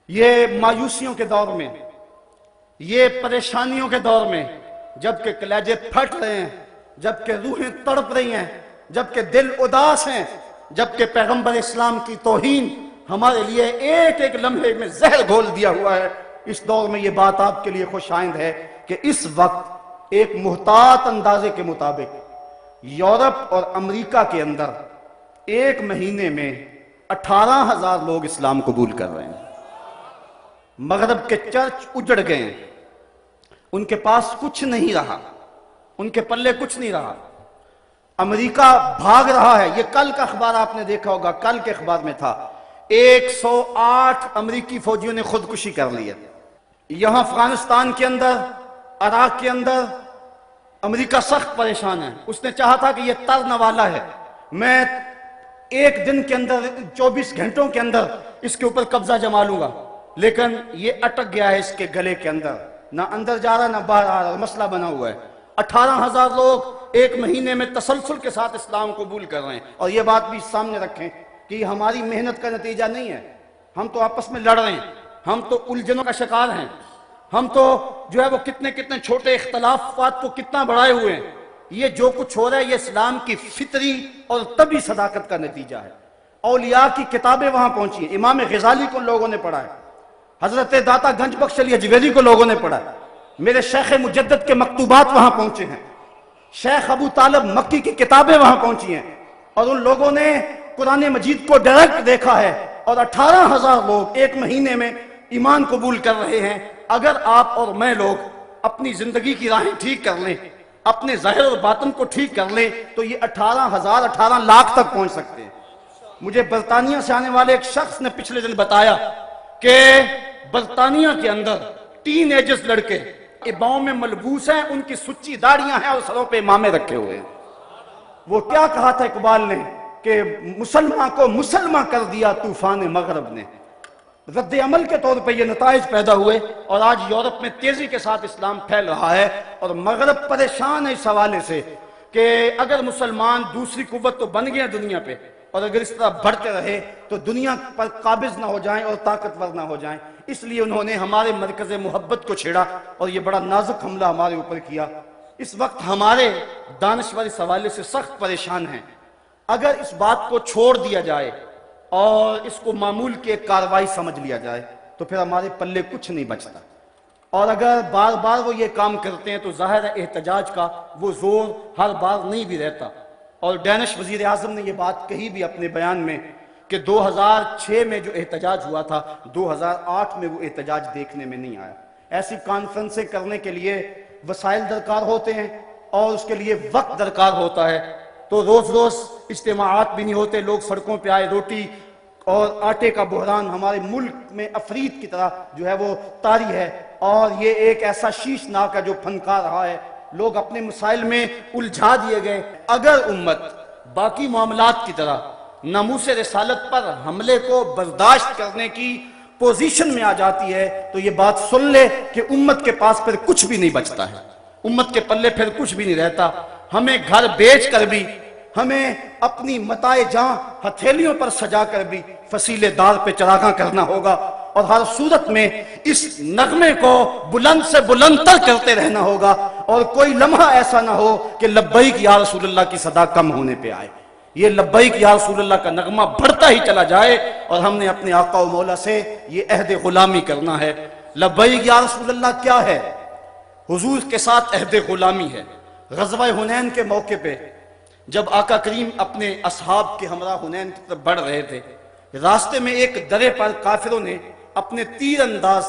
یہ مایوسیوں کے دور میں، یہ پریشانیوں کے دور میں، جبکہ کلیجے پھٹ رہے ہیں، جبکہ روحیں تڑپ رہی ہیں، جبکہ دل اداس ہیں، جبکہ پیغمبر اسلام کی توہین ہمارے لیے ایک ایک لمحے میں زہر گھول دیا ہوا ہے، اس دور میں یہ بات آپ کے لیے خوش آئند ہے کہ اس وقت ایک محتاط اندازے کے مطابق یورپ اور امریکہ کے اندر ایک مہینے میں 18,000 لوگ اسلام قبول کر رہے ہیں۔ مغرب کے چرچ اجڑ گئے ہیں، ان کے پاس کچھ نہیں رہا، ان کے پلے کچھ نہیں رہا۔ امریکہ بھاگ رہا ہے، یہ کل کا اخبار آپ نے دیکھا ہوگا، کل کے اخبار میں تھا 108 امریکی فوجیوں نے خودکشی کر لی ہے۔ یہاں افغانستان کے اندر، عراق کے اندر امریکہ سخت پریشان ہے، اس نے چاہا تھا کہ یہ ترنوالا ہے، میں ایک دن کے اندر 24 گھنٹوں کے اندر اس کے اوپر قبضہ جما لوں گا، لیکن یہ اٹک گیا ہے اس کے گلے کے اندر، نہ اندر جا رہا نہ باہر آ رہا، مسئلہ بنا ہوا ہے۔ 18,000 لوگ ایک مہینے میں تسلسل کے ساتھ اسلام قبول کر رہے ہیں، اور یہ بات بھی سامنے رکھیں کہ یہ ہماری محنت کا نتیجہ نہیں ہے، ہم تو آپس میں لڑ رہے ہیں، ہم تو الجھنوں کا شکار ہیں، ہم تو جو ہے وہ کتنے چھوٹے اختلافات کو کتنا بڑھائے ہوئے ہیں۔ یہ جو کچھ ہو رہا ہے یہ اسلام کی فطری اور طبعی صداقت کا نتیجہ ہے۔ اولیاء کی کتابیں وہاں پہنچی ہیں، امام غزالی کو لوگوں نے پڑھا ہے، حضرت داتا گنج بخش علی اجویری کو لوگوں نے پڑھا ہے، میرے شیخ مجدد کے مکتوبات وہاں پہنچے ہیں، شیخ ابو طالب مکی کی کتابیں وہاں پہنچی ہیں، اور ان لوگوں نے قرآن مجید کو ڈائریکٹ دیکھا ہے، اور 18,000 لوگ ایک مہینے میں ایمان قبول کر رہے ہیں۔ اگر آپ اور میں لوگ اپنی زندگی کی راہیں ٹھیک کر لیں، اپنے ظاہر اور باطن کو ٹھیک کر لیں تو یہ 18 لاکھ تک پہنچ سکتے ہیں۔ مجھے برطانیہ سے آنے والے ایک شخص نے پچھلے دن بتایا کہ برطانیہ کے اندر ٹین ایجز لڑکے اباؤں میں ملبوس ہیں، ان کی سچی داڑیاں ہیں اور سروں پہ امامے رکھے ہوئے ہیں۔ وہ کیا کہا تھا اقبال نے کہ مسلمان کو مسلمان کر دیا طوفان مغرب نے۔ رد عمل کے طور پہ یہ نتائج پیدا ہوئے، اور آج یورپ میں تیزی کے ساتھ اسلام پھیل رہا ہے، اور مغرب پریشان ہے اس حوالے سے کہ اگر مسلمان دوسری قوت تو بن گیا دنیا پہ، اور اگر اس طرح بڑھتے رہے تو دنیا پر قابض نہ ہو جائیں اور طاقتور نہ ہو جائیں۔ اس لیے انہوں نے ہمارے مرکز محبت کو چھیڑا اور یہ بڑا نازک حملہ ہمارے اوپر کیا۔ اس وقت ہمارے دانشور اس حوالے سے سخت پریشان ہیں۔ اگر اس بات کو چھوڑ دیا جائے اور اس کو معمول کی ایک کارروائی سمجھ لیا جائے تو پھر ہمارے پلے کچھ نہیں بچتا، اور اگر بار بار وہ یہ کام کرتے ہیں تو ظاہر ہے احتجاج کا وہ زور ہر بار نہیں بھی رہتا۔ اور ڈینش وزیر اعظم نے یہ بات کہی بھی اپنے بیان میں کہ 2006 میں جو احتجاج ہوا تھا 2008 میں وہ احتجاج دیکھنے میں نہیں آیا۔ ایسی کانفرنسیں کرنے کے لیے وسائل درکار ہوتے ہیں اور اس کے لیے وقت درکار ہوتا ہے، تو روز روز اجتماعات بھی نہیں ہوتے، لوگ سڑکوں پہ آئے، روٹی اور آٹے کا بحران ہمارے ملک میں افرید کی طرح جو ہے وہ طاری ہے، اور یہ ایک ایسا شیشناک ہے جو پھنکا رہا ہے، لوگ اپنے مسائل میں الجھا دیے گئے۔ اگر امت باقی معاملات کی طرح ناموس رسالت پر حملے کو برداشت کرنے کی پوزیشن میں آ جاتی ہے تو یہ بات سن لے کہ امت کے پاس پھر کچھ بھی نہیں بچتا ہے، امت کے پلے پھر کچھ بھی نہیں رہتا۔ ہمیں گھر بیچ کر بھی، ہمیں اپنی متاع جاں ہتھیلیوں پر سجا کر بھی فصیلے دار پہ چراغاں کرنا ہوگا، اور ہر صورت میں اس نغمے کو بلند سے بلند تر کرتے رہنا ہوگا، اور کوئی لمحہ ایسا نہ ہو کہ لبیک یا رسول اللہ کی صدا کم ہونے پہ آئے۔ یہ لبیک یا رسول اللہ کا نغمہ بڑھتا ہی چلا جائے، اور ہم نے اپنے آقا و مولا سے یہ عہد غلامی کرنا ہے۔ لبیک یا رسول اللہ کیا ہے؟ حضور کے ساتھ عہد غلامی ہے۔ غزوہ حنین کے موقع پہ جب آقا کریم اپنے اصحاب کے ہمراہ حنین کی طرف بڑھ رہے تھے، راستے میں ایک درے پر کافروں نے اپنے تیر انداز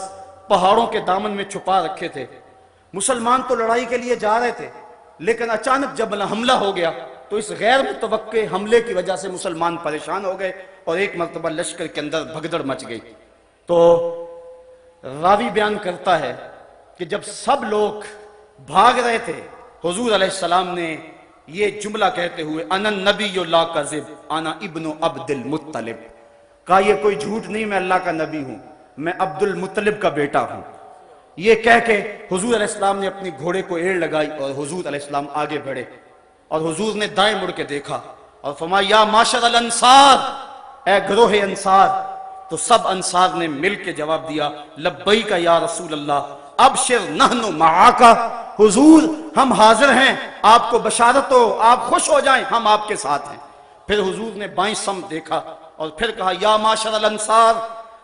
پہاڑوں کے دامن میں چھپا رکھے تھے۔ مسلمان تو لڑائی کے لیے جا رہے تھے، لیکن اچانک جب حملہ ہو گیا تو اس غیر متوقع حملے کی وجہ سے مسلمان پریشان ہو گئے، اور ایک مرتبہ لشکر کے اندر بھگدڑ مچ گئی۔ تو راوی بیان کرتا ہے کہ جب سب لوگ بھاگ رہے تھے، حضور علیہ السلام نے یہ جملہ کہتے ہوئے انا النبی لا کذب انا ابن عبد المطلب کہا، یہ کوئی جھوٹ نہیں، میں اللہ کا نبی ہوں، میں عبد المطلب کا بیٹا ہوں۔ یہ کہہ کے حضور علیہ السلام نے اپنی گھوڑے کو ایڑ لگائی اور حضور علیہ السلام آگے بڑھے، اور حضور نے دائیں مڑ کے دیکھا اور فرمایا یا معاشر الانصار، اے گروہ انصار۔ تو سب انصار نے مل کے جواب دیا لبیک یا رسول اللہ ابشر نحن معاک، حضور ہم حاضر ہیں، آپ کو بشارت ہو، آپ خوش ہو جائیں، ہم آپ کے ساتھ ہیں۔ پھر حضور نے بائیں سمت دیکھا اور پھر کہا یا معاشر الانصار،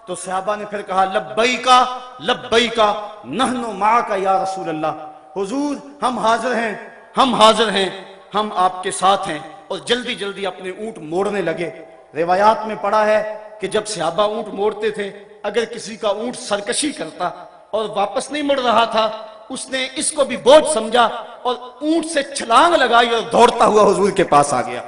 تو صحابہ نے پھر کہا لبیک لبیک نحن معاک یا رسول اللہ، حضور ہم حاضر ہیں، ہم حاضر ہیں، ہم آپ کے ساتھ ہیں۔ اور جلدی جلدی اپنے اونٹ موڑنے لگے۔ روایات میں پڑھا ہے کہ جب صحابہ اونٹ موڑتے تھے، اگر کسی کا اونٹ سرکشی کرتا اور واپس نہیں مڑ رہا تھا، اس نے اس کو بھی بوجھ سمجھا اور اونٹ سے چھلانگ لگائی اور دوڑتا ہوا حضور کے پاس آ گیا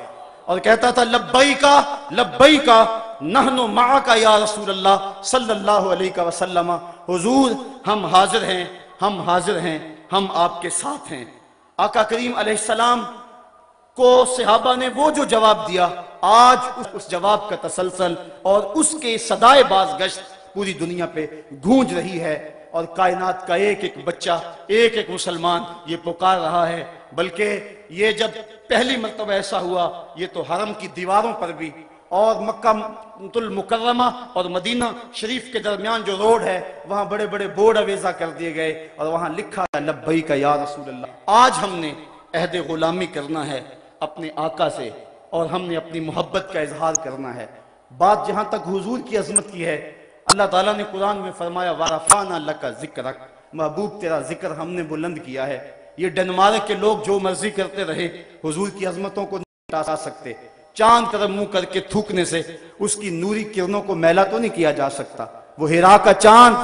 اور کہتا تھا لبیکا لبیکا نحن معاک یا رسول اللہ صلی اللہ علیہ وسلم، حضور ہم حاضر ہیں، ہم حاضر ہیں، ہم آپ کے ساتھ ہیں۔ آقا کریم علیہ السلام کو صحابہ نے وہ جو جواب دیا، آج اس جواب کا تسلسل اور اس کے صدائے بازگشت پوری دنیا پہ گونج رہی ہے، اور کائنات کا ایک ایک بچہ، ایک ایک مسلمان یہ پکار رہا ہے۔ بلکہ یہ جب پہلی مرتبہ ایسا ہوا، یہ تو حرم کی دیواروں پر بھی اور مکہ المکرمہ اور مدینہ شریف کے درمیان جو روڈ ہے وہاں بڑے بڑے بورڈ اویزہ کر دیے گئے اور وہاں لکھا ہے لبیک یا رسول اللہ۔ آج ہم نے عہد غلامی کرنا ہے اپنے آقا سے، اور ہم نے اپنی محبت کا اظہار کرنا ہے۔ بات جہاں تک حضور کی عظمت کی ہے، اللہ تعالیٰ نے قرآن میں فرمایا وَرَفَعْنَا لَكَ ذِكْرَكَ، محبوب تیرا ذکر ہم نے بلند کیا ہے۔ یہ ڈنمارک کے لوگ جو مرضی کرتے رہے، حضور کی عظمتوں کو نہیں ہٹا سکتے۔ چاند طرف منہ کر کے تھوکنے سے اس کی نوری کرنوں کو میلا تو نہیں کیا جا سکتا۔ وہ ہیرا کا چاند،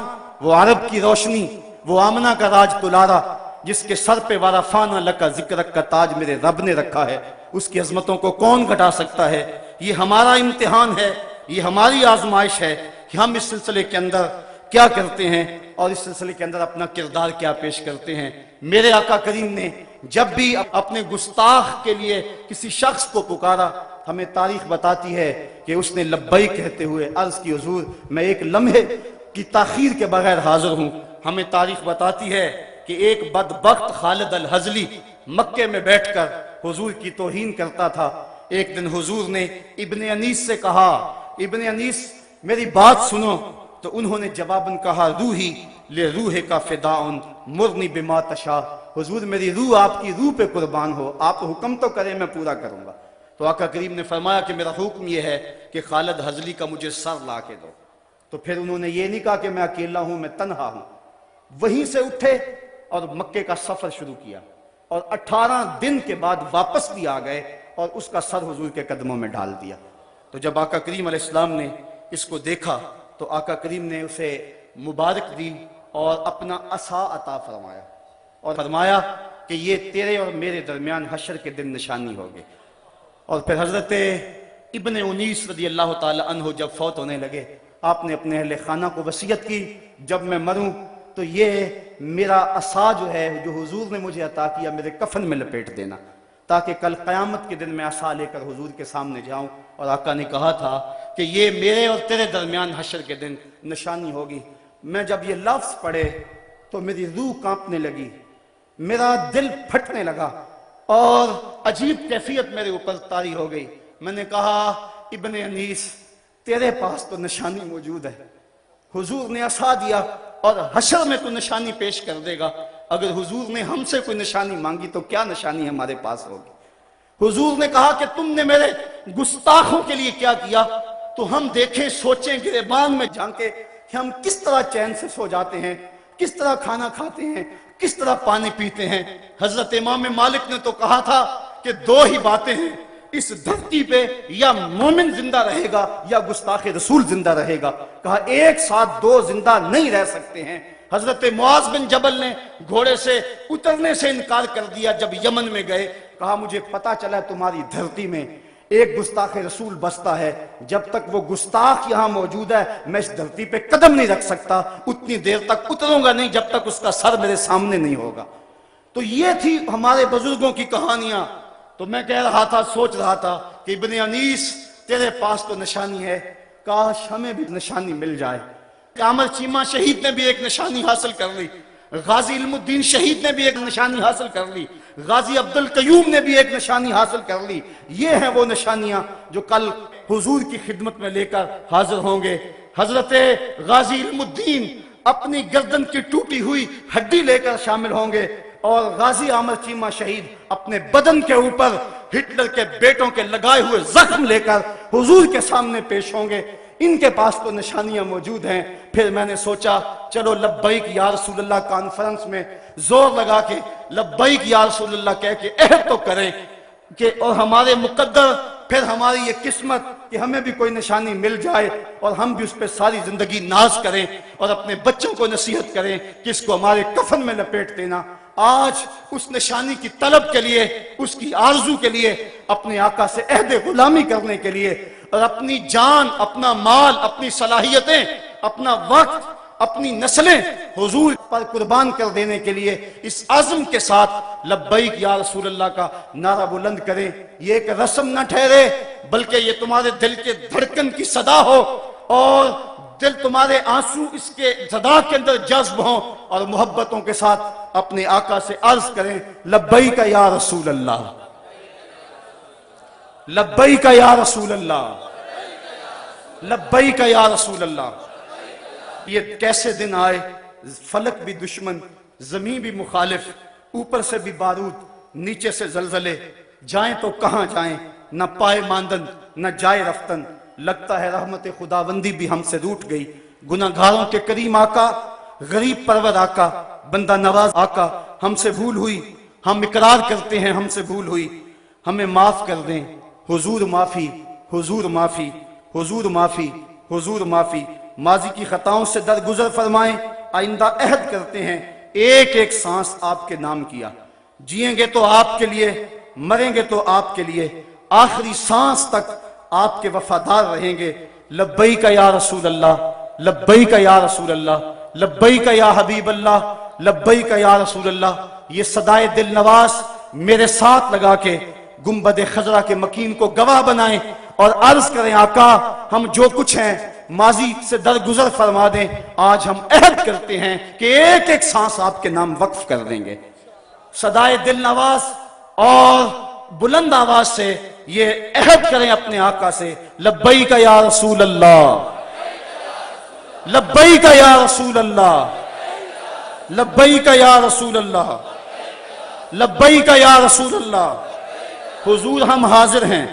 وہ عرب کی روشنی، وہ آمنہ کا راج تلارا، جس کے سر پہ وَرَفَعْنَا لَكَ ذِكْرَكَ کا تاج میرے رب نے رکھا ہے، اس کی عظمتوں کو کون گھٹا سکتا ہے؟ یہ ہمارا امتحان ہے، یہ ہماری آزمائش ہے کہ ہم اس سلسلے کے اندر کیا کرتے ہیں اور اس سلسلے کے اندر اپنا کردار کیا پیش کرتے ہیں۔ میرے آقا کریم نے جب بھی اپنے گستاخ کے لیے کسی شخص کو پکارا، ہمیں تاریخ بتاتی ہے کہ اس نے لبیک کہتے ہوئے عرض کی حضور میں ایک لمحے کی تاخیر کے بغیر حاضر ہوں۔ ہمیں تاریخ بتاتی ہے کہ ایک بدبخت خالد الحزلی مکے میں بیٹھ کر حضور کی توہین کرتا تھا، ایک دن حضور نے ابن انیس سے کہا ابن انیس میری بات سنو، تو انہوں نے جواباً کہا روحی لے روح کا فداؤن مرنی بما تشاء، حضور میری روح آپ کی روح پہ قربان ہو، آپ حکم تو کریں میں پورا کروں گا۔ تو آقا کریم نے فرمایا کہ میرا حکم یہ ہے کہ خالد ہزلی کا مجھے سر لا کے دو۔ تو پھر انہوں نے یہ نہیں کہا کہ میں اکیلا ہوں، میں تنہا ہوں، وہیں سے اٹھے اور مکے کا سفر شروع کیا، اور 18 دن کے بعد واپس بھی آ گئے اور اس کا سر حضور کے قدموں میں ڈال دیا۔ تو جب آقا کریم علیہ السلام نے اس کو دیکھا تو آقا کریم نے اسے مبارک دی اور اپنا عصا عطا فرمایا اور فرمایا کہ یہ تیرے اور میرے درمیان حشر کے دن نشانی ہوگی۔ اور پھر حضرت ابن انیس رضی اللہ تعالی عنہ جب فوت ہونے لگے، آپ نے اپنے اہل خانہ کو وصیت کی جب میں مروں تو یہ میرا عصا جو ہے جو حضور نے مجھے عطا کیا میرے کفن میں لپیٹ دینا، تاکہ کل قیامت کے دن میں عصا لے کر حضور کے سامنے جاؤں۔ اور آقا نے کہا تھا کہ یہ میرے اور تیرے درمیان حشر کے دن نشانی ہوگی۔ میں جب یہ لفظ پڑھے تو میری روح کانپنے لگی، میرا دل پھٹنے لگا اور عجیب کیفیت میرے اوپر طاری ہو گئی۔ میں نے کہا ابن انیس تیرے پاس تو نشانی موجود ہے، حضور نے عصا دیا اور حشر میں تو نشانی پیش کر دے گا، اگر حضور نے ہم سے کوئی نشانی مانگی تو کیا نشانی ہمارے پاس ہوگی؟ حضور نے کہا کہ تم نے میرے گستاخوں کے لیے کیا کیا، تو ہم دیکھیں سوچیں گریبان میں جھانکیں کہ ہم کس طرح چین سے سو جاتے ہیں، کس طرح کھانا کھاتے ہیں، کس طرح پانی پیتے ہیں۔ حضرت امام مالک نے تو کہا تھا کہ دو ہی باتیں ہیں اس دھرتی پہ، یا مومن زندہ رہے گا یا گستاخ رسول زندہ رہے گا۔ کہا ایک ساتھ دو زندہ نہیں رہ سکتے ہیں۔ حضرت معاذ بن جبل نے گھوڑے سے اترنے سے انکار کر دیا جب یمن میں گئے، کہا مجھے پتا چلا تمہاری دھرتی میں ایک گستاخ رسول بستا ہے، جب تک وہ گستاخ یہاں موجود ہے میں اس دھرتی پہ قدم نہیں رکھ سکتا، اتنی دیر تک اتروں گا نہیں جب تک اس کا سر میرے سامنے نہیں ہوگا۔ تو یہ تھی ہمارے بزرگوں کی کہانیاں۔ تو میں کہہ رہا تھا، سوچ رہا تھا کہ ابن انیس تیرے پاس تو نشانی ہے، کاش ہمیں بھی نشانی مل جائے۔ عامر چیمہ شہید نے بھی ایک نشانی حاصل کر لی، غازی علم الدین شہید نے بھی ایک نشانی حاصل کر لی، غازی عبد القیوم نے بھی ایک نشانی حاصل کر لی۔ یہ ہیں وہ نشانیاں جو کل حضور کی خدمت میں لے کر حاضر ہوں گے۔ حضرت غازی علم الدین اپنی گردن کی ٹوٹی ہوئی ہڈی لے کر شامل ہوں گے، اور غازی عامر چیمہ شہید اپنے بدن کے اوپر ہٹلر کے بیٹوں کے لگائے ہوئے زخم لے کر حضور کے سامنے پیش ہوں گے۔ ان کے پاس تو نشانیاں موجود ہیں۔ پھر میں نے سوچا چلو لبیک یا رسول اللہ کانفرنس میں زور لگا کے لبیک یا رسول اللہ کہہ کے عہد تو کریں کہ اور ہمارے مقدر پھر ہماری یہ قسمت کہ ہمیں بھی کوئی نشانی مل جائے اور ہم بھی اس پہ ساری زندگی ناز کریں اور اپنے بچوں کو نصیحت کریں کہ اس کو ہمارے کفن میں لپیٹ دینا۔ آج اس نشانی کی طلب کے لیے، اس کی آرزو کے لیے، اپنے آقا سے عہد غلامی کرنے کے لیے اور اپنی جان، اپنا مال، اپنی صلاحیتیں، اپنا وقت، اپنی نسلیں حضور پر قربان کر دینے کے لیے اس عزم کے ساتھ لبیک یا رسول اللہ کا نعرہ بلند کریں۔ یہ ایک رسم نہ ٹھہرے بلکہ یہ تمہارے دل کے دھڑکن کی صدا ہو اور دل تمہارے آنسو اس کے صدا کے اندر جذب ہوں اور محبتوں کے ساتھ اپنے آقا سے عرض کریں لبیک یا رسول اللہ، لبیک یا رسول اللہ، لبیک یا رسول اللہ۔ یہ کیسے دن آئے، فلک بھی دشمن، زمین بھی مخالف، اوپر سے بھی بارود، نیچے سے زلزلے، جائیں تو کہاں جائیں، نہ پائے ماندن نہ جائے رفتن۔ لگتا ہے رحمت خداوندی بھی ہم سے روٹ گئی۔ گناہگاروں کے کریم آقا، غریب پرور آقا، بندہ نواز آقا، ہم سے بھول ہوئی، ہم اقرار کرتے ہیں ہم سے بھول ہوئی، ہمیں معاف کر دیں۔ حضور معافی، حضور معافی، حضور معافی، حضور معافی۔ ماضی کی خطاؤں سے درگزر فرمائیں، آئندہ عہد کرتے ہیں ایک ایک سانس آپ کے نام کیا، جئیں گے تو آپ کے لیے، مریں گے تو آپ کے لیے، آخری سانس تک آپ کے وفادار رہیں گے۔ لبیک یا رسول اللہ، لبیک یا رسول اللہ، لبیک یا حبیب اللہ، لبیک یا رسول اللہ۔ یہ صدائے دل نواز میرے ساتھ لگا کے گنبد خضرا کے مکین کو گواہ بنائیں اور عرض کریں آقا ہم جو کچھ ہیں ماضی سے درگزر فرما دیں، آج ہم عہد کرتے ہیں کہ ایک ایک سانس آپ کے نام وقف کر دیں گے۔ صدائے دل نواز اور بلند آواز سے یہ عہد کریں اپنے آقا سے، لبیک یا رسول اللہ، لبیک یا رسول اللہ، لبیک یا رسول اللہ، لبیک یا رسول اللہ۔ حضور ہم حاضر ہیں،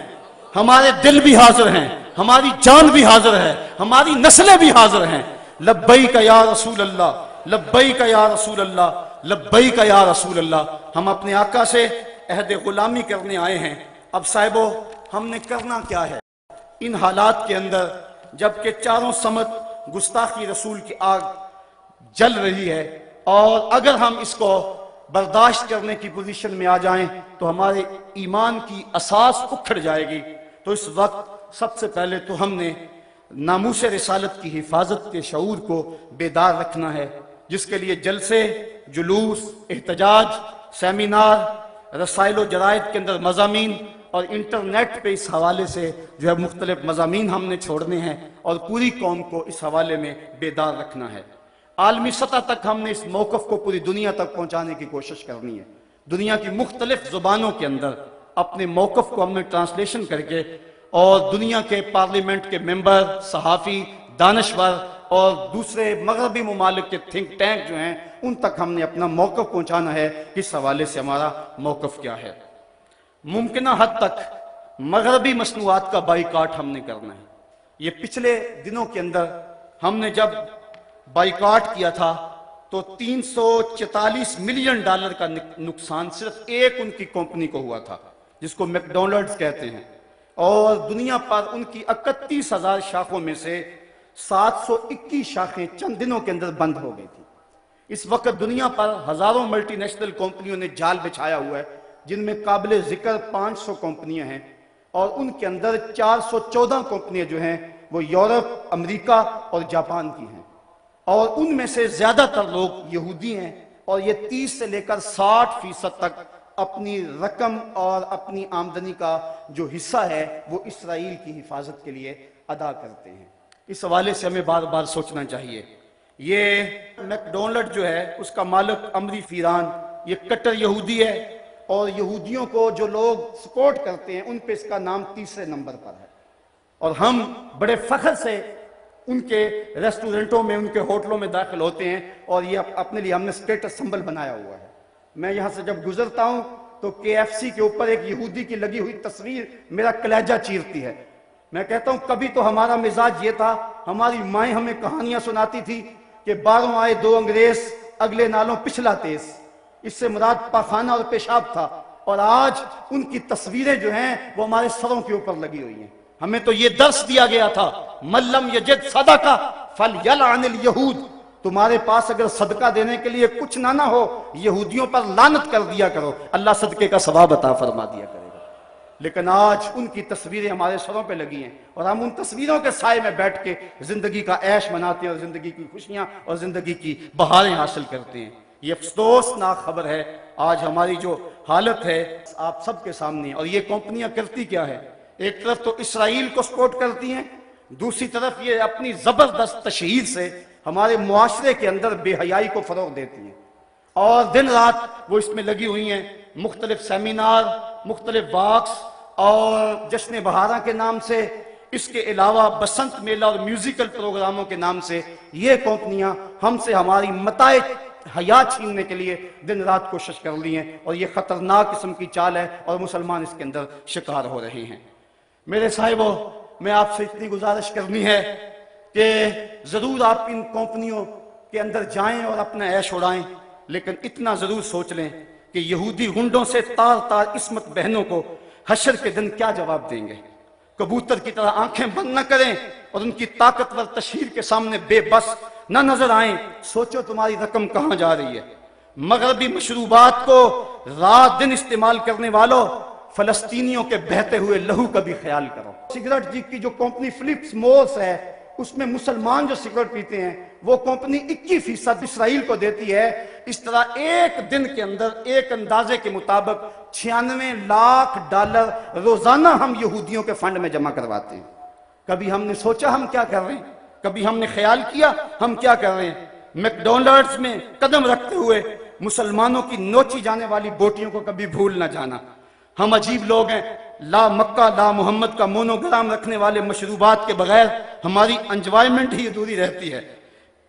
ہمارے دل بھی حاضر ہیں، ہماری جان بھی حاضر ہے، ہماری نسلیں بھی حاضر ہیں۔ لبیک یا رسول اللہ، لبیک یا رسول اللہ، لبیک یا رسول اللہ۔ ہم اپنے آقا سے عہد غلامی کرنے آئے ہیں۔ اب صاحبو ہم نے کرنا کیا ہے ان حالات کے اندر جبکہ چاروں سمت گستاخی رسول کی آگ جل رہی ہے، اور اگر ہم اس کو برداشت کرنے کی پوزیشن میں آ جائیں تو ہمارے ایمان کی اساس اکھڑ جائے گی۔ تو اس وقت سب سے پہلے تو ہم نے ناموس رسالت کی حفاظت کے شعور کو بیدار رکھنا ہے، جس کے لیے جلسے، جلوس، احتجاج، سیمینار، رسائل و جرائد کے اندر مضامین اور انٹرنیٹ پہ اس حوالے سے جو ہے مختلف مضامین ہم نے چھوڑنے ہیں اور پوری قوم کو اس حوالے میں بیدار رکھنا ہے۔ عالمی سطح تک ہم نے اس موقف کو پوری دنیا تک پہنچانے کی کوشش کرنی ہے۔ دنیا کی مختلف زبانوں کے اندر اپنے موقف کو ہم نے ٹرانسلیشن کر کے اور دنیا کے پارلیمنٹ کے ممبر، صحافی، دانشور اور دوسرے مغربی ممالک کے تھنک ٹینک جو ہیں ان تک ہم نے اپنا موقف پہنچانا ہے کہ اس حوالے سے ہمارا موقف کیا ہے۔ ممکنہ حد تک مغربی مصنوعات کا بائیکاٹ ہم نے کرنا ہے۔ یہ پچھلے دنوں کے اندر ہم نے جب بائیکاٹ کیا تھا تو $344 ملین کا نقصان صرف ایک ان کی کمپنی کو ہوا تھا جس کو میک ڈونلڈز کہتے ہیں، اور دنیا پر ان کی 31,000 شاخوں میں سے 721 شاخیں چند دنوں کے اندر بند ہو گئی تھی۔ اس وقت دنیا پر ہزاروں ملٹی نیشنل کمپنیوں نے جال بچھایا ہوا ہے، جن میں قابل ذکر 500 کمپنیاں ہیں، اور ان کے اندر 414 کمپنیاں جو ہیں وہ یورپ، امریکہ اور جاپان کی ہیں، اور ان میں سے زیادہ تر لوگ یہودی ہیں، اور یہ 30 سے لے کر 60% تک اپنی رقم اور اپنی آمدنی کا جو حصہ ہے وہ اسرائیل کی حفاظت کے لیے ادا کرتے ہیں۔ اس حوالے سے ہمیں بار بار سوچنا چاہیے۔ یہ میک ڈونلڈ جو ہے اس کا مالک عمری فیران یہ کٹر یہودی ہے، اور یہودیوں کو جو لوگ سپورٹ کرتے ہیں ان پہ اس کا نام 3 نمبر پر ہے، اور ہم بڑے فخر سے ان کے ریسٹورنٹوں میں، ان کے ہوٹلوں میں داخل ہوتے ہیں، اور یہ اپنے لیے ہم نے اسٹیٹس سمبل بنایا ہوا ہے۔ میں یہاں سے جب گزرتا ہوں تو KFC کے اوپر ایک یہودی کی لگی ہوئی تصویر میرا کلیجہ چیرتی ہے۔ میں کہتا ہوں کبھی تو ہمارا مزاج یہ تھا، ہماری مائیں ہمیں کہانیاں سناتی تھی کہ 12 آئے 2 انگریز، اگلے نالوں پچھلا تیز، اس سے مراد پاخانہ اور پیشاب تھا، اور آج ان کی تصویریں جو ہیں وہ ہمارے سروں کے اوپر لگی ہوئی ہیں۔ ہمیں تو یہ درس دیا گیا تھا، من لم یجد صدقہ فلیلعن الیہود، تمہارے پاس اگر صدقہ دینے کے لیے کچھ نہ ہو یہودیوں پر لعنت کر دیا کرو، اللہ صدقے کا ثواب عطا فرما دیا کرے گا۔ لیکن آج ان کی تصویریں ہمارے سروں پہ لگی ہیں، اور ہم ان تصویروں کے سائے میں بیٹھ کے زندگی کا عیش مناتے ہیں اور زندگی کی خوشیاں اور زندگی کی بہاریں حاصل کرتے ہیں۔ یہ افسوسناک خبر ہے آج ہماری جو حالت ہے آپ سب کے سامنے، اور یہ کمپنیاں کرتی کیا ہے؟ ایک طرف تو اسرائیل کو سپورٹ کرتی ہیں، دوسری طرف یہ اپنی زبردست تشہیر سے ہمارے معاشرے کے اندر بے حیائی کو فروغ دیتی ہیں، اور دن رات وہ اس میں لگی ہوئی ہیں۔ مختلف سیمینار، مختلف واکس اور جشن بہارہ کے نام سے، اس کے علاوہ بسنت میلہ اور میوزیکل پروگراموں کے نام سے یہ کمپنیاں ہم سے ہماری متاع حیات چھیننے کے لیے دن رات کوشش کر لی ہیں، اور یہ خطرناک قسم کی چال ہے اور مسلمان اس کے اندر شکار ہو رہے ہیں۔ میرے صاحبوں، میں آپ سے اتنی گزارش کرنی ہے کہ ضرور آپ ان کمپنیوں کے اندر جائیں اور اپنا عیش اڑائیں، لیکن اتنا ضرور سوچ لیں کہ یہودی ہنڈوں سے تار تار عصمت بہنوں کو حشر کے دن کیا جواب دیں گے۔ کبوتر کی طرح آنکھیں بند نہ کریں اور ان کی طاقتور تشہیر کے سامنے بے بس نہ نظر آئیں۔ سوچو تمہاری رقم کہاں جا رہی ہے۔ مغربی مشروبات کو رات دن استعمال کرنے والوں، فلسطینیوں کے بہتے ہوئے لہو کا بھی خیال کرو۔ سگریٹ کی جو کمپنی فلپس مورس ہے، اس میں مسلمان جو سگریٹ پیتے ہیں وہ کمپنی 21% اسرائیل کو دیتی ہے۔ اس طرح ایک دن کے اندر ایک اندازے کے مطابق $96 لاکھ روزانہ ہم یہودیوں کے فنڈ میں جمع کرواتے ہیں۔ کبھی ہم نے سوچا ہم کیا کر رہے ہیں؟ کبھی ہم نے خیال کیا ہم کیا کر رہے ہیں؟ میک ڈونلڈز میں قدم رکھتے ہوئے مسلمانوں کی نوچی جانے والی بوٹیوں کو کبھی بھول نہ جانا۔ ہم عجیب لوگ ہیں، لا مکہ لا محمد کا مونوگرام رکھنے والے مشروبات کے بغیر ہماری انجوائمنٹ ہی ادھوری رہتی ہے۔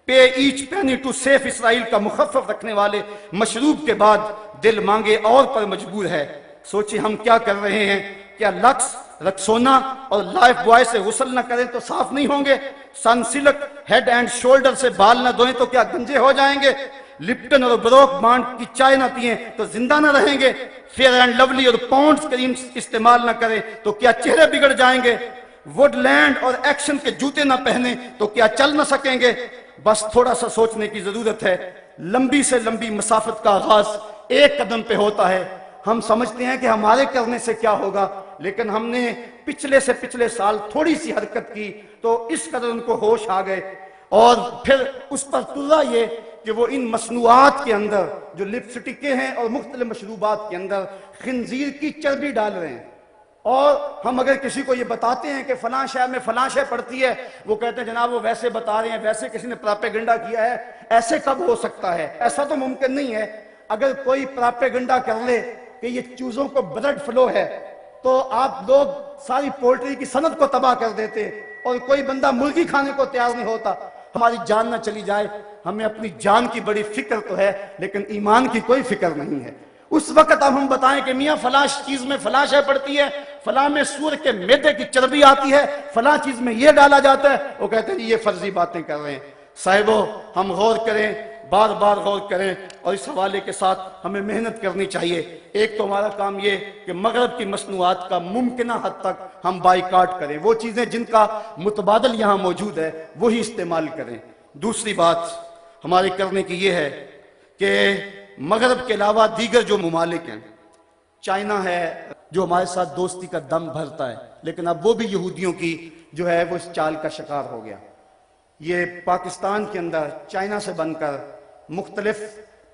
پے ایچ پینی ٹو سیف اسرائیل کا مخفف رکھنے والے مشروب کے بعد دل مانگے اور پر مجبور ہے۔ سوچیں ہم کیا کر رہے ہیں؟ کیا لکس، رکسونا اور لائف بوائے سے غسل نہ کریں تو صاف نہیں ہوں گے؟ سنسلک ہیڈ اینڈ شولڈر سے بال نہ دھوئیں تو کیا گنجے ہو جائیں گے؟ لپٹن اور بروک بانڈ کی چائے نہ پئیں تو زندہ نہ رہیں گے؟ فیئر اینڈ لولی اور پونڈز کریم استعمال نہ کریں تو کیا چہرے بگڑ جائیں گے؟ ووڈ لینڈ اور ایکشن کے جوتے نہ پہنیں تو کیا چل نہ سکیں گے؟ بس تھوڑا سا سوچنے کی ضرورت ہے۔ لمبی سے لمبی مسافت کا آغاز ایک قدم پہ ہوتا ہے۔ ہم سمجھتے ہیں کہ ہمارے کرنے سے کیا ہوگا، لیکن ہم نے پچھلے سے پچھلے سال تھوڑی سی حرکت کی تو اس قدر ان کو ہوش آ گئے، اور پھر اس پر تلا یہ کہ وہ ان مصنوعات کے اندر جو لپسٹکیں ہیں اور مختلف مشروبات کے اندر خنزیر کی چربی ڈال رہے ہیں۔ اور ہم اگر کسی کو یہ بتاتے ہیں کہ فلاں شے میں فلاں شے پڑتی ہے، وہ کہتے ہیں جناب وہ ویسے بتا رہے ہیں، ویسے کسی نے پراپیگنڈا کیا ہے، ایسے کب ہو سکتا ہے؟ ایسا تو ممکن نہیں ہے۔ اگر کوئی پراپیگنڈا کر لے کہ یہ چوزوں کو بلڈ فلو ہے تو آپ لوگ ساری پولٹری کی صنعت کو تباہ کر دیتے، اور کوئی بندہ مرغی کھانے کو تیار نہیں ہوتا۔ ہماری جان نہ چلی جائے، ہمیں اپنی جان کی بڑی فکر تو ہے لیکن ایمان کی کوئی فکر نہیں ہے۔ اس وقت اب ہم بتائیں کہ میاں فلاں چیز میں فلاں شے پڑتی ہے، فلاں میں سور کے میدے کی چربی آتی ہے، فلاں چیز میں یہ ڈالا جاتا ہے، وہ کہتے ہیں یہ فرضی باتیں کر رہے ہیں۔ صاحبو ہم غور کریں، بار بار غور کریں، اور اس حوالے کے ساتھ ہمیں محنت کرنی چاہیے۔ ایک تو ہمارا کام یہ کہ مغرب کی مصنوعات کا ممکنہ حد تک ہم بائیکاٹ کریں، وہ چیزیں جن کا متبادل یہاں موجود ہے وہی استعمال کریں۔ دوسری بات ہمارے کرنے کی یہ ہے کہ مغرب کے علاوہ دیگر جو ممالک ہیں، چائنا ہے جو ہمارے ساتھ دوستی کا دم بھرتا ہے، لیکن اب وہ بھی یہودیوں کی جو ہے وہ اس چال کا شکار ہو گیا۔ یہ پاکستان کے اندر چائنا سے بن کر مختلف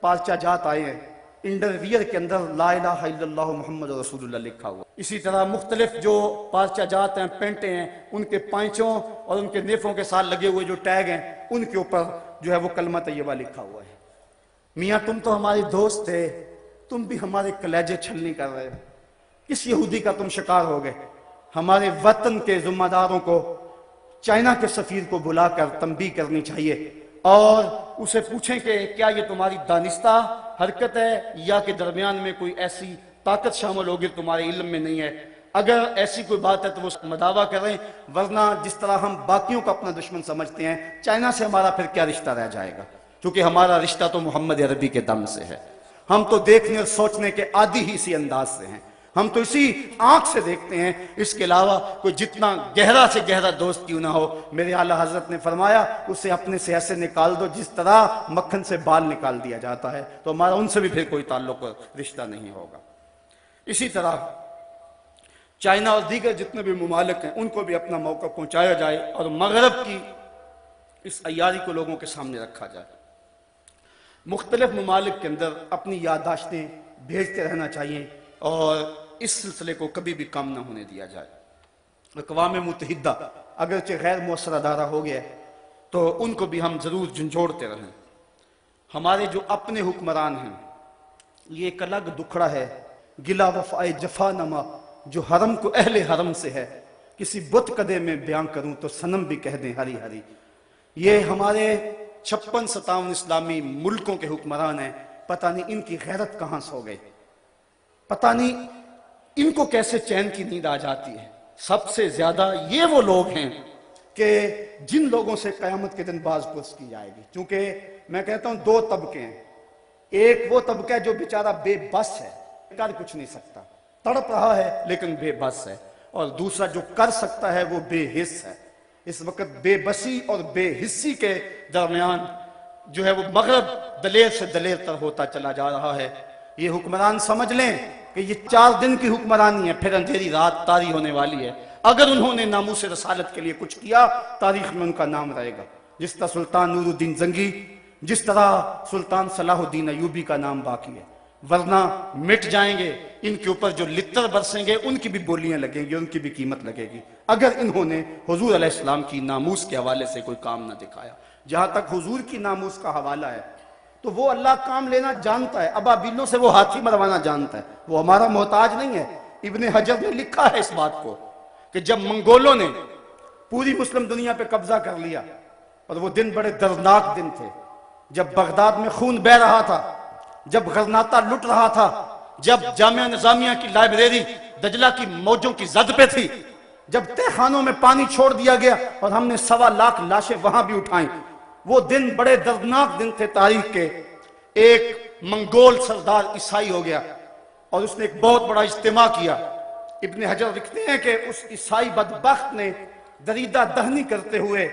پارچہ جات آئے ہیں، انڈرویئر کے اندر لا الہ الا اللہ محمد رسول اللہ لکھا ہوا۔ اسی طرح مختلف جو پارچہ جات ہیں، پینٹیں ہیں، ان کے پائنچوں اور ان کے نیفوں کے ساتھ لگے ہوئے جو ٹیگ ہیں ان کے اوپر جو ہے وہ کلمہ طیبہ لکھا ہوا ہے۔ میاں تم تو ہمارے دوست تھے، تم بھی ہمارے کلیجے چھلنی کر رہے ہو۔ کس یہودی کا تم شکار ہو گئے؟ ہمارے وطن کے ذمہ داروں کو، چائنا کے سفیر کو بلا کر تنبیہ کرنی چاہیے اور اسے پوچھیں کہ کیا یہ تمہاری دانستہ حرکت ہے یا کہ درمیان میں کوئی ایسی طاقت شامل ہوگی تمہارے علم میں نہیں ہے۔ اگر ایسی کوئی بات ہے تو وہ مداوع کریں، ورنہ جس طرح ہم باقیوں کو اپنا دشمن سمجھتے ہیں، چائنا سے ہمارا پھر کیا رشتہ رہ جائے گا؟ کیونکہ ہمارا رشتہ تو محمد عربی کے دم سے ہے۔ ہم تو دیکھنے اور سوچنے کے عادی ہی اسی انداز سے ہیں، ہم تو اسی آنکھ سے دیکھتے ہیں۔ اس کے علاوہ کوئی جتنا گہرا سے گہرا دوست کیوں نہ ہو، میرے اعلیٰ حضرت نے فرمایا اسے اپنے سے ایسے نکال دو جس طرح مکھن سے بال نکال دیا جاتا ہے، تو ہمارا ان سے بھی پھر کوئی تعلق اور رشتہ نہیں ہوگا۔ اسی طرح چائنا اور دیگر جتنے بھی ممالک ہیں ان کو بھی اپنا موقع پہنچایا جائے اور مغرب کی اس عیاری کو لوگوں کے سامنے رکھا جائے۔ مختلف ممالک کے اندر اپنی یادداشتیں بھیجتے رہنا چاہیے اور اس سلسلے کو کبھی بھی کم نہ ہونے دیا جائے۔ اقوام متحدہ اگرچہ غیر مؤثر ادارہ ہو گیا ہے تو ان کو بھی ہم ضرور جھنجھوڑتے رہیں۔ ہمارے جو اپنے حکمران ہیں یہ ایک الگ دکھڑا ہے، گلا وفائے جفا نما جو حرم کو اہل حرم سے ہے، کسی بت کدے میں بیان کروں تو صنم بھی کہہ دیں ہری ہری۔ یہ ہمارے 56-57 اسلامی ملکوں کے حکمران ہیں، پتہ نہیں ان کی غیرت کہاں سو گئی، پتہ نہیں ان کو کیسے چین کی نیند آ جاتی ہے۔ سب سے زیادہ یہ وہ لوگ ہیں کہ جن لوگوں سے قیامت کے دن باز پرس کی جائے گی، کیونکہ میں کہتا ہوں دو طبقے ہیں، ایک وہ طبقہ ہے جو بیچارہ بے بس ہے، کر کچھ نہیں سکتا، تڑپ رہا ہے لیکن بے بس ہے، اور دوسرا جو کر سکتا ہے وہ بے حس ہے۔ اس وقت بے بسی اور بے حسی کے درمیان جو ہے وہ مغرب دلیر سے دلیر تر ہوتا چلا جا رہا ہے۔ یہ حکمران سمجھ لیں کہ یہ 4 دن کی حکمرانی ہے، پھر اندھیری رات طاری ہونے والی ہے۔ اگر انہوں نے ناموس رسالت کے لیے کچھ کیا تاریخ میں ان کا نام رہے گا، جس طرح سلطان نور الدین زنگی، جس طرح سلطان صلاح الدین ایوبی کا نام باقی ہے، ورنہ مٹ جائیں گے۔ ان کے اوپر جو لتر برسیں گے ان کی بھی بولیاں لگیں گی، ان کی بھی قیمت لگے گی، اگر انہوں نے حضور علیہ السلام کی ناموس کے حوالے سے کوئی کام نہ دکھایا۔ جہاں تک حضور کی ناموس کا حوالہ ہے تو وہ اللہ کام لینا جانتا ہے، ابابیلوں سے وہ ہاتھی مروانا جانتا ہے، وہ ہمارا محتاج نہیں ہے۔ ابن حجر نے لکھا ہے اس بات کو کہ جب منگولوں نے پوری مسلم دنیا پہ قبضہ کر لیا، اور وہ دن بڑے دردناک دن تھے، جب بغداد میں خون بہ رہا تھا، جب غرناطہ لٹ رہا تھا، جب جامعہ نظامیہ کی لائبریری دجلہ کی موجوں کی زد پہ تھی، جب تہ خانوں میں پانی چھوڑ دیا گیا اور ہم نے 1.25 لاکھ لاشیں وہاں بھی اٹھائیں، وہ دن بڑے دردناک دن تھے تاریخ کے۔ ایک منگول سردار عیسائی ہو گیا اور اس نے ایک بہت بڑا اجتماع کیا۔ ابن حجر لکھتے ہیں کہ اس عیسائی بدبخت نے دریدہ دہنی کرتے ہوئے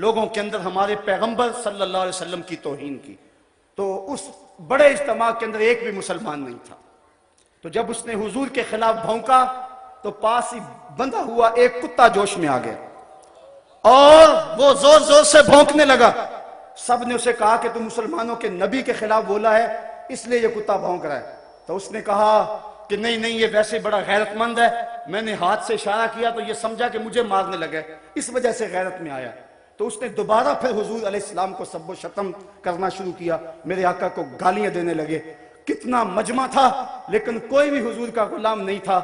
لوگوں کے اندر ہمارے پیغمبر صلی اللہ علیہ وسلم کی توہین کی۔ تو اس بڑے اجتماع کے اندر ایک بھی مسلمان نہیں تھا۔ تو جب اس نے حضور کے خلاف بھونکا تو پاس ہی بندھا ہوا ایک کتا جوش میں آ گیا اور وہ زور زور سے بھونکنے لگا۔ سب نے اسے کہا کہ تم مسلمانوں کے نبی کے خلاف بولا ہے، اس لیے یہ کتا بھونک رہا ہے۔ تو اس نے کہا کہ نہیں یہ ویسے بڑا غیرت مند ہے، میں نے ہاتھ سے اشارہ کیا تو یہ سمجھا کہ مجھے مارنے لگے، اس وجہ سے غیرت میں آیا۔ تو اس نے دوبارہ پھر حضور علیہ السلام کو سب و شتم کرنا شروع کیا، میرے آقا کو گالیاں دینے لگے۔ کتنا مجمع تھا لیکن کوئی بھی حضور کا غلام نہیں تھا۔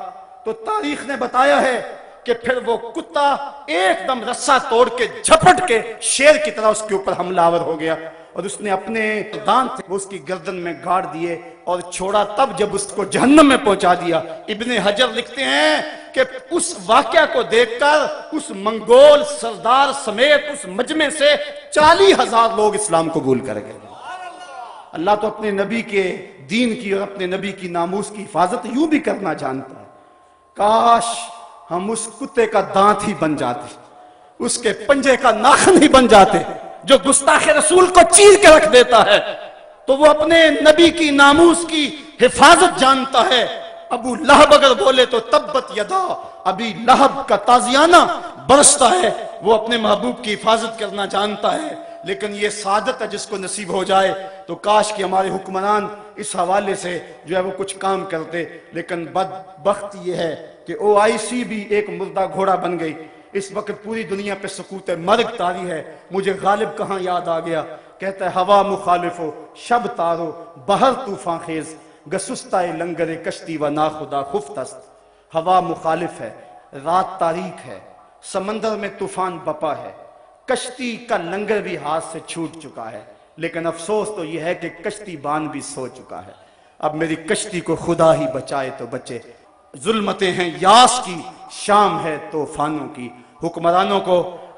تو تاریخ نے بتایا ہے کہ پھر وہ کتا ایک دم رسہ توڑ کے جھپٹ کے شیر کی طرح اس کے اوپر حملہ آور ہو گیا، اور اس نے اپنے دانت وہ اس کی گردن میں گاڑ دیے اور چھوڑا تب جب اس کو جہنم میں پہنچا دیا۔ ابن حجر لکھتے ہیں کہ اس واقعہ کو دیکھ کر اس منگول سردار سمیت اس مجمع سے 40,000 لوگ اسلام قبول کر گئے۔ اللہ تو اپنے نبی کے دین کی اور اپنے نبی کی ناموس کی حفاظت یوں بھی کرنا جانتا ہے۔ کاش ہم اس کتے کا دانت ہی بن جاتے، اس کے پنجے کا ناخن ہی بن جاتے جو گستاخ رسول کو چیر کے رکھ دیتا ہے۔ تو وہ اپنے نبی کی ناموس کی حفاظت جانتا ہے۔ ابو لہب اگر بولے تو تبت یدا ابی لہب کا تازیانہ برستا ہے، وہ اپنے محبوب کی حفاظت کرنا جانتا ہے۔ لیکن یہ سعادت ہے جس کو نصیب ہو جائے۔ تو کاش کہ ہمارے حکمران اس حوالے سے جو ہے وہ کچھ کام کرتے، لیکن بدبخت یہ ہے کہ OIC بھی ایک مردہ گھوڑا بن گئی۔ اس وقت پوری دنیا پہ سکوت مرگ طاری ہے۔ مجھے غالب کہاں یاد آ گیا، کہتا ہے ہوا مخالف ہو شب تارو بہر طوفان خیز گسستہ لنگر کشتی و ناخدا خفتست۔ ہوا مخالف ہے، رات تاریک ہے، سمندر میں طوفان بپا ہے، کشتی کا لنگر بھی ہاتھ سے چھوٹ چکا ہے، لیکن افسوس تو یہ ہے کہ کشتی بان بھی سو چکا ہے۔ اب میری کشتی کو خدا ہی بچائے تو بچے۔ ظلمتیں ہیں یاس کی، شام ہے طوفانوں کی۔ حکمرانوں کو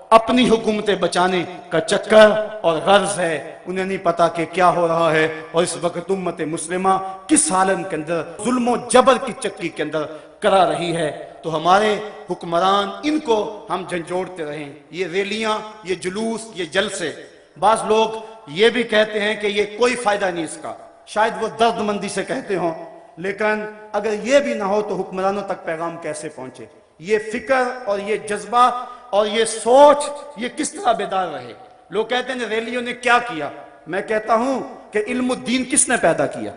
اپنی حکومتیں بچانے کا چکر اور غرض ہے، انہیں نہیں پتا کہ کیا ہو رہا ہے، اور اس وقت امت مسلمہ کس حالت کے اندر ظلم و جبر کی چکی کے اندر کرا رہی ہے۔ تو ہمارے حکمران ان کو ہم جھنجھوڑتے رہیں۔ یہ ریلیاں، یہ جلوس، یہ جلسے، بعض لوگ یہ بھی کہتے ہیں کہ یہ کوئی فائدہ نہیں اس کا، شاید وہ درد مندی سے کہتے ہوں، لیکن اگر یہ بھی نہ ہو تو حکمرانوں تک پیغام کیسے پہنچے؟ یہ فکر اور یہ جذبہ اور یہ سوچ یہ کس طرح بیدار رہے؟ لوگ کہتے ہیں ریلیوں نے کیا کیا؟ میں کہتا ہوں کہ علم الدین کس نے پیدا کیا؟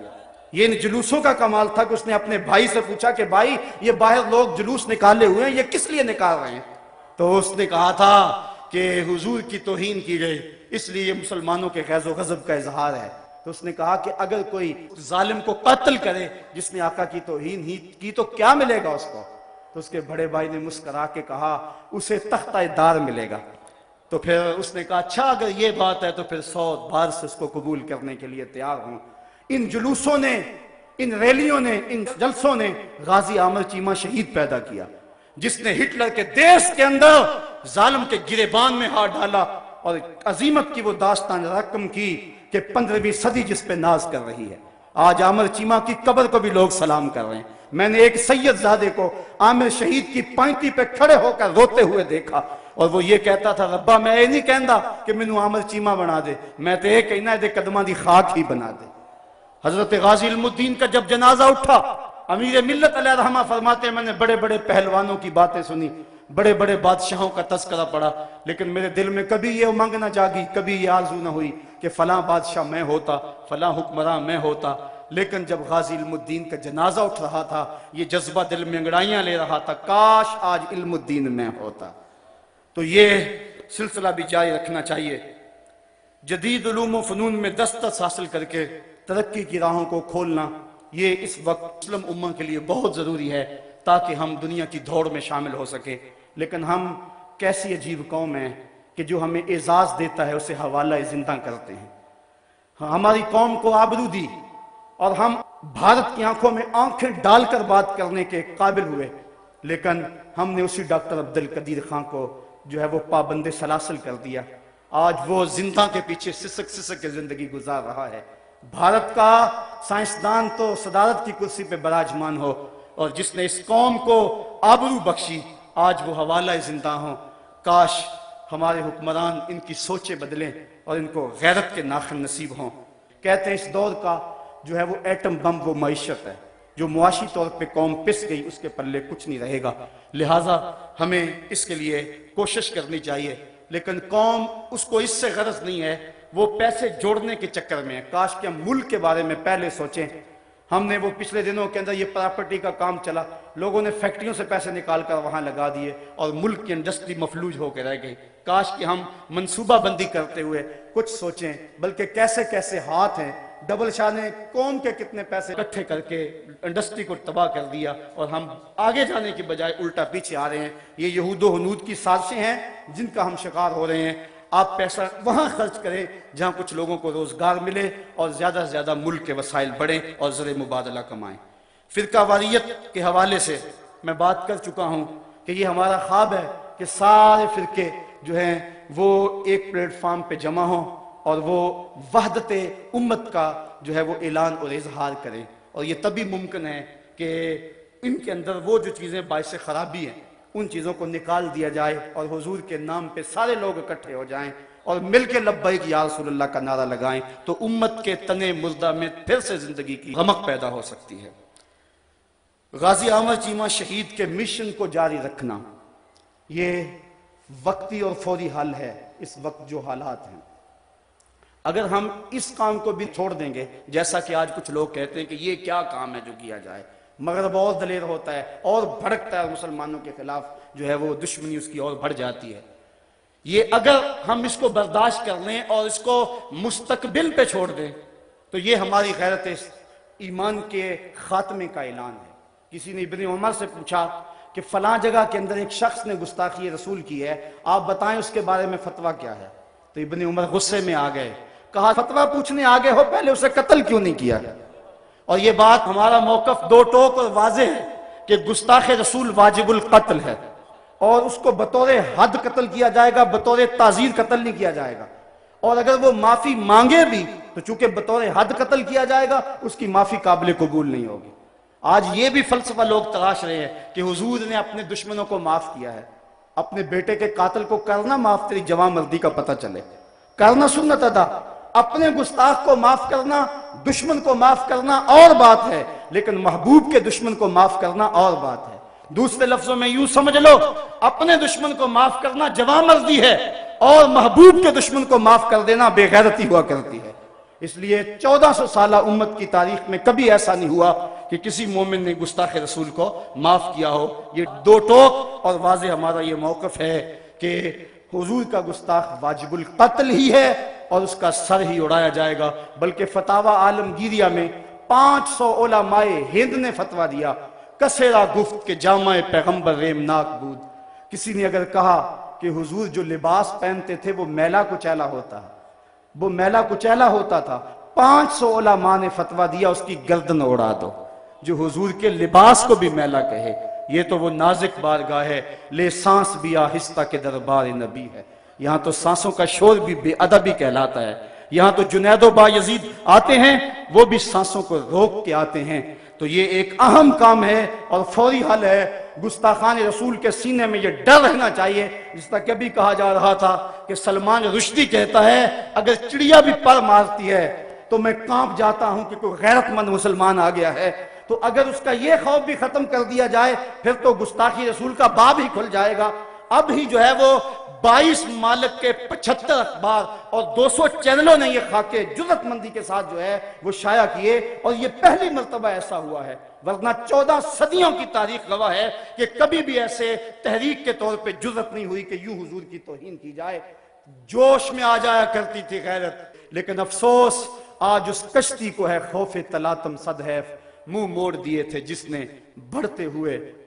یہ ان جلوسوں کا کمال تھا کہ اس نے اپنے بھائی سے پوچھا کہ بھائی یہ باہر لوگ جلوس نکالے ہوئے ہیں، یہ کس لیے نکال رہے ہیں؟ تو اس نے کہا تھا کہ حضور کی توہین کی گئی، اس لیے یہ مسلمانوں کے غیظ و غضب کا اظہار ہے۔ تو اس نے کہا کہ اگر کوئی ظالم کو قتل کرے جس نے آقا کی توہین ہی کی تو کیا ملے گا اس کو؟ تو اس کے بڑے بھائی نے مسکرا کے کہا اسے تختہ دار ملے گا۔ تو پھر اس نے کہا اچھا اگر یہ بات ہے تو پھر 100 بار سے اس کو قبول کرنے کے لیے تیار ہوں۔ ان جلوسوں نے، ان ریلیوں نے، ان جلسوں نے غازی عامر چیمہ شہید پیدا کیا، جس نے ہٹلر کے دیش کے اندر ظالم کے گریبان میں ہاتھ ڈالا اور عظیمت کی وہ داستان رقم کی کہ 15ویں صدی جس پہ ناز کر رہی ہے۔ آج عامر چیمہ کی قبر کو بھی لوگ سلام کر رہے ہیں۔ میں نے ایک سید زادے کو عامر شہید کی پائنٹی پہ کھڑے ہو کر روتے ہوئے دیکھا، اور وہ یہ کہتا تھا ربا میں یہ نہیں کہندا کہ مینوں عامر چیمہ بنا دے، میں تو یہ کہنا ہے دے قدماں دی خاک ہی بنا دے۔ حضرت غازی علم الدین کا جب جنازہ اٹھا، امیر ملت علیہ رحمہ فرماتے ہیں میں نے بڑے بڑے پہلوانوں کی باتیں سنی، بڑے بڑے بادشاہوں کا تذکرہ پڑھا، لیکن میرے دل میں کبھی یہ امنگ نہ جاگی، کبھی یہ آرزو نہ ہوئی کہ فلاں بادشاہ میں ہوتا، فلاں حکمراں میں ہوتا۔ لیکن جب غازی علم الدین کا جنازہ اٹھ رہا تھا، یہ جذبہ دل میں انگڑائیاں لے رہا تھا، کاش آج علم الدین میں ہوتا۔ تو یہ سلسلہ بھی جاری رکھنا چاہیے، جدید علوم و فنون میں دسترس حاصل کر کے ترقی کی راہوں کو کھولنا، یہ اس وقت مسلم امہ کے لیے بہت ضروری ہے، تاکہ ہم دنیا کی دوڑ میں شامل ہو سکیں. لیکن ہم کیسی عجیب قوم ہیں کہ جو ہمیں اعزاز دیتا ہے اسے حوالہ زندہ کرتے ہیں. ہماری قوم کو آبرو دی اور ہم بھارت کی آنکھوں میں آنکھیں ڈال کر بات کرنے کے قابل ہوئے، لیکن ہم نے اسی ڈاکٹر عبدالقدیر خان کو جو ہے وہ پابند سلاسل کر دیا. آج وہ زندہ کے پیچھے سسک سسک کے زندگی گزار رہا ہے. بھارت کا سائنسدان تو صدارت کی کرسی پہ براجمان ہو، اور جس نے اس قوم کو آبرو بخشی آج وہ حوالہ زندہ ہوں. کاش ہمارے حکمران ان کی سوچیں بدلیں اور ان کو غیرت کے ناخن نصیب ہوں. کہتے ہیں اس دور کا جو ہے وہ ایٹم بم وہ معیشت ہے، جو معاشی طور پہ قوم پس گئی اس کے پلے کچھ نہیں رہے گا. لہٰذا ہمیں اس کے لیے کوشش کرنی چاہیے. لیکن قوم اس کو اس سے غرض نہیں ہے، وہ پیسے جوڑنے کے چکر میں ہے. کاش کہ ہم ملک کے بارے میں پہلے سوچیں. ہم نے وہ پچھلے دنوں کے اندر یہ پراپرٹی کا کام چلا، لوگوں نے فیکٹریوں سے پیسے نکال کر وہاں لگا دیے اور ملک کی انڈسٹری مفلوج ہو کے رہ گئی. کاش کہ ہم منصوبہ بندی کرتے ہوئے کچھ سوچیں، بلکہ کیسے کیسے ہاتھ ہیں. ڈبل شاہ نے کون کے کتنے پیسے اکٹھے کر کے انڈسٹری کو تباہ کر دیا، اور ہم آگے جانے کی بجائے الٹا پیچھے آ رہے ہیں. یہ یہود و ہنود کی سازشیں ہیں جن کا ہم شکار ہو رہے ہیں. آپ پیسہ وہاں خرچ کریں جہاں کچھ لوگوں کو روزگار ملے اور زیادہ سے زیادہ ملک کے وسائل بڑھیں اور زر مبادلہ کمائیں. فرقہ واریت کے حوالے سے میں بات کر چکا ہوں کہ یہ ہمارا خواب ہے کہ سارے فرقے جو ہیں وہ ایک پلیٹ فارم پہ جمع ہوں اور وہ وحدت امت کا جو ہے وہ اعلان اور اظہار کریں. اور یہ تبھی ممکن ہے کہ ان کے اندر وہ جو چیزیں باعث خرابی ہیں ان چیزوں کو نکال دیا جائے اور حضور کے نام پہ سارے لوگ اکٹھے ہو جائیں اور مل کے لبیک یا رسول اللہ کا نعرہ لگائیں، تو امت کے تنے مردہ میں پھر سے زندگی کی رمق پیدا ہو سکتی ہے. غازی احمد چیمہ شہید کے مشن کو جاری رکھنا یہ وقتی اور فوری حل ہے. اس وقت جو حالات ہیں، اگر ہم اس کام کو بھی چھوڑ دیں گے، جیسا کہ آج کچھ لوگ کہتے ہیں کہ یہ کیا کام ہے جو کیا جائے، مغرب اور دلیر ہوتا ہے اور بھڑکتا ہے مسلمانوں کے خلاف، جو ہے وہ دشمنی اس کی اور بڑھ جاتی ہے. یہ اگر ہم اس کو برداشت کر لیں اور اس کو مستقبل پہ چھوڑ دیں تو یہ ہماری غیرت ایمان کے خاتمے کا اعلان ہے. کسی نے ابن عمر سے پوچھا کہ فلاں جگہ کے اندر ایک شخص نے گستاخی رسول کی ہے، آپ بتائیں اس کے بارے میں فتویٰ کیا ہے. تو ابن عمر غصے میں آ گئے، کہا فتویٰ پوچھنے آگے ہو پہلے اسے قتل کیوں نہیں کیا. اور یہ بات ہمارا موقف دو ٹوک اور واضح ہے کہ گستاخ رسول واجب القتل ہے، اور اس کو بطور حد قتل کیا جائے گا، بطور تعزیر قتل نہیں کیا جائے گا. اور اگر وہ معافی مانگے بھی تو چونکہ بطور حد قتل کیا جائے گا اس کی معافی قابل قبول نہیں ہوگی. آج یہ بھی فلسفہ لوگ تلاش رہے ہیں کہ حضور نے اپنے دشمنوں کو معاف کیا ہے. اپنے بیٹے کے قاتل کو کرنا معاف تیری جوان مردی کا پتہ چلے، کرنا سنت ادا. اپنے گستاخ کو معاف کرنا، دشمن کو معاف کرنا اور بات ہے، لیکن محبوب کے دشمن کو معاف کرنا اور بات ہے. دوسرے لفظوں میں یوں سمجھ لو، اپنے دشمن کو معاف کرنا جوان مردی ہے اور محبوب کے دشمن کو معاف کر دینا بے غیرتی ہوا کرتی ہے. اس لیے 1400 سالہ امت کی تاریخ میں کبھی ایسا نہیں ہوا کہ کسی مومن نے گستاخ رسول کو معاف کیا ہو. یہ دو ٹوک اور واضح ہمارا یہ موقف ہے کہ حضور کا گستاخ واجب القتل ہی ہے اور اس کا سر ہی اڑایا جائے گا. بلکہ فتاوی عالمگیریہ میں 500 علماء ہند نے فتویٰ دیا، کسیرا گفت کہ جامع پیغمبر ریمناک بود. کسی نے اگر کہا کہ حضور جو لباس پہنتے تھے وہ میلا کچیلا ہوتا ہے، وہ میلا کچیلا ہوتا تھا، 500 علماء نے فتویٰ دیا اس کی گردن اڑا دو جو حضور کے لباس کو بھی میلا کہے. یہ تو وہ نازک بارگاہ ہے، لے سانس بھی آہستہ کے دربار نبی ہے. یہاں تو سانسوں کا شور بھی بے ادبی کہلاتا ہے. یہاں تو جنید و بایزید آتے ہیں، وہ بھی سانسوں کو روک کے آتے ہیں. تو یہ ایک اہم کام ہے اور فوری حل ہے. گستاخان رسول کے سینے میں یہ ڈر رہنا چاہیے، جس طرح کبھی کہا جا رہا تھا کہ سلمان رشدی کہتا ہے اگر چڑیا بھی پر مارتی ہے تو میں کانپ جاتا ہوں کہ کوئی غیرت مند مسلمان آ گیا ہے. تو اگر اس کا یہ خوف بھی ختم کر دیا جائے پھر تو گستاخی رسول کا باب ہی کھل جائے گا. اب ہی جو ہے وہ 22 ممالک کے 75 اخبار اور 200 چینلوں نے یہ خاکے جرأت مندی کے ساتھ جو ہے وہ شائع کیے، اور یہ پہلی مرتبہ ایسا ہوا ہے. ورنہ 14 صدیوں کی تاریخ گواہ ہے کہ کبھی بھی ایسے تحریک کے طور پہ جرأت نہیں ہوئی کہ یوں حضور کی توہین کی جائے. جوش میں آ جایا کرتی تھی غیرت، لیکن افسوس آج اس کشتی کو ہے خوف تلاطم صد حیف منہ موڑ دیے تھے جس نے بڑھتے ہوئے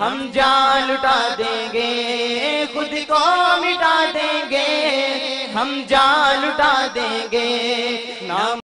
ہم جان لٹا دیں گے خود کو مٹا دیں گے ہم جان لٹا دیں گے نام